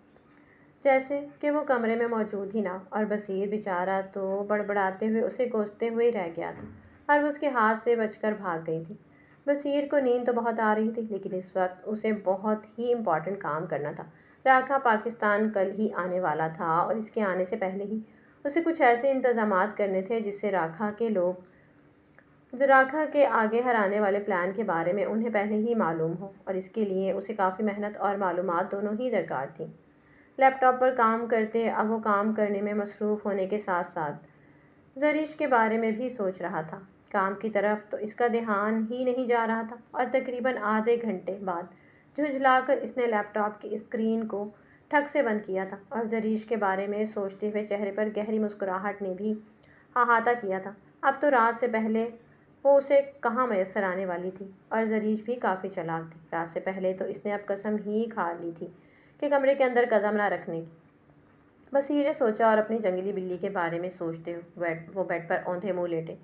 जैसे कि वो कमरे में मौजूद ही ना। और बसीर बेचारा तो बड़बड़ाते हुए उसे कोसते हुए रह गया था, और वो उसके हाथ से बचकर भाग गई थी। बसीर को नींद तो बहुत आ रही थी, लेकिन इस वक्त उसे बहुत ही इम्पॉर्टेंट काम करना था। राखा पाकिस्तान कल ही आने वाला था, और इसके आने से पहले ही उसे कुछ ऐसे इंतज़ामात करने थे जिससे राखा के आगे हराने वाले प्लान के बारे में उन्हें पहले ही मालूम हो, और इसके लिए उसे काफ़ी मेहनत और मालूमात दोनों ही दरकार थी। लैपटॉप पर काम करते अब वो काम करने में मसरूफ़ होने के साथ साथ जरीश के बारे में भी सोच रहा था। काम की तरफ तो इसका ध्यान ही नहीं जा रहा था, और तकरीबन आधे घंटे बाद झुंझलाकर इसने लैपटॉप की स्क्रीन को ठक से बंद किया था, और जरीश के बारे में सोचते हुए चेहरे पर गहरी मुस्कुराहट ने भी अहाता किया था। अब तो रात से पहले वो उसे कहाँ मैसर आने वाली थी, और जरीश भी काफ़ी चालाक थी। रात से पहले तो इसने अब कसम ही खा ली थी कि कमरे के अंदर कदम ना रखने की। बसीर ने सोचा, और अपनी जंगली बिल्ली के बारे में सोचते हुए वो बेड पर औंधे मुँह लेटे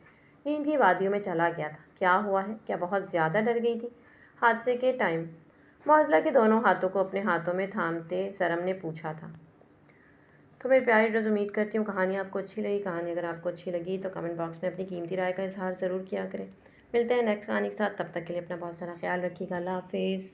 नींद की वादियों में चला गया था। क्या हुआ है? क्या बहुत ज़्यादा डर गई थी? हादसे के टाइम मौजला के दोनों हाथों को अपने हाथों में थामते सरम ने पूछा था। तो मेरी प्यारी रोज़, उम्मीद करती हूँ कहानी आपको अच्छी लगी। कहानी अगर आपको अच्छी लगी तो कमेंट बॉक्स में अपनी कीमती राय का इजहार ज़रूर किया करें। मिलते हैं नेक्स्ट कहानी के साथ, तब तक के लिए अपना बहुत सारा ख्याल रखिएगा। अल्लाह हाफिज़।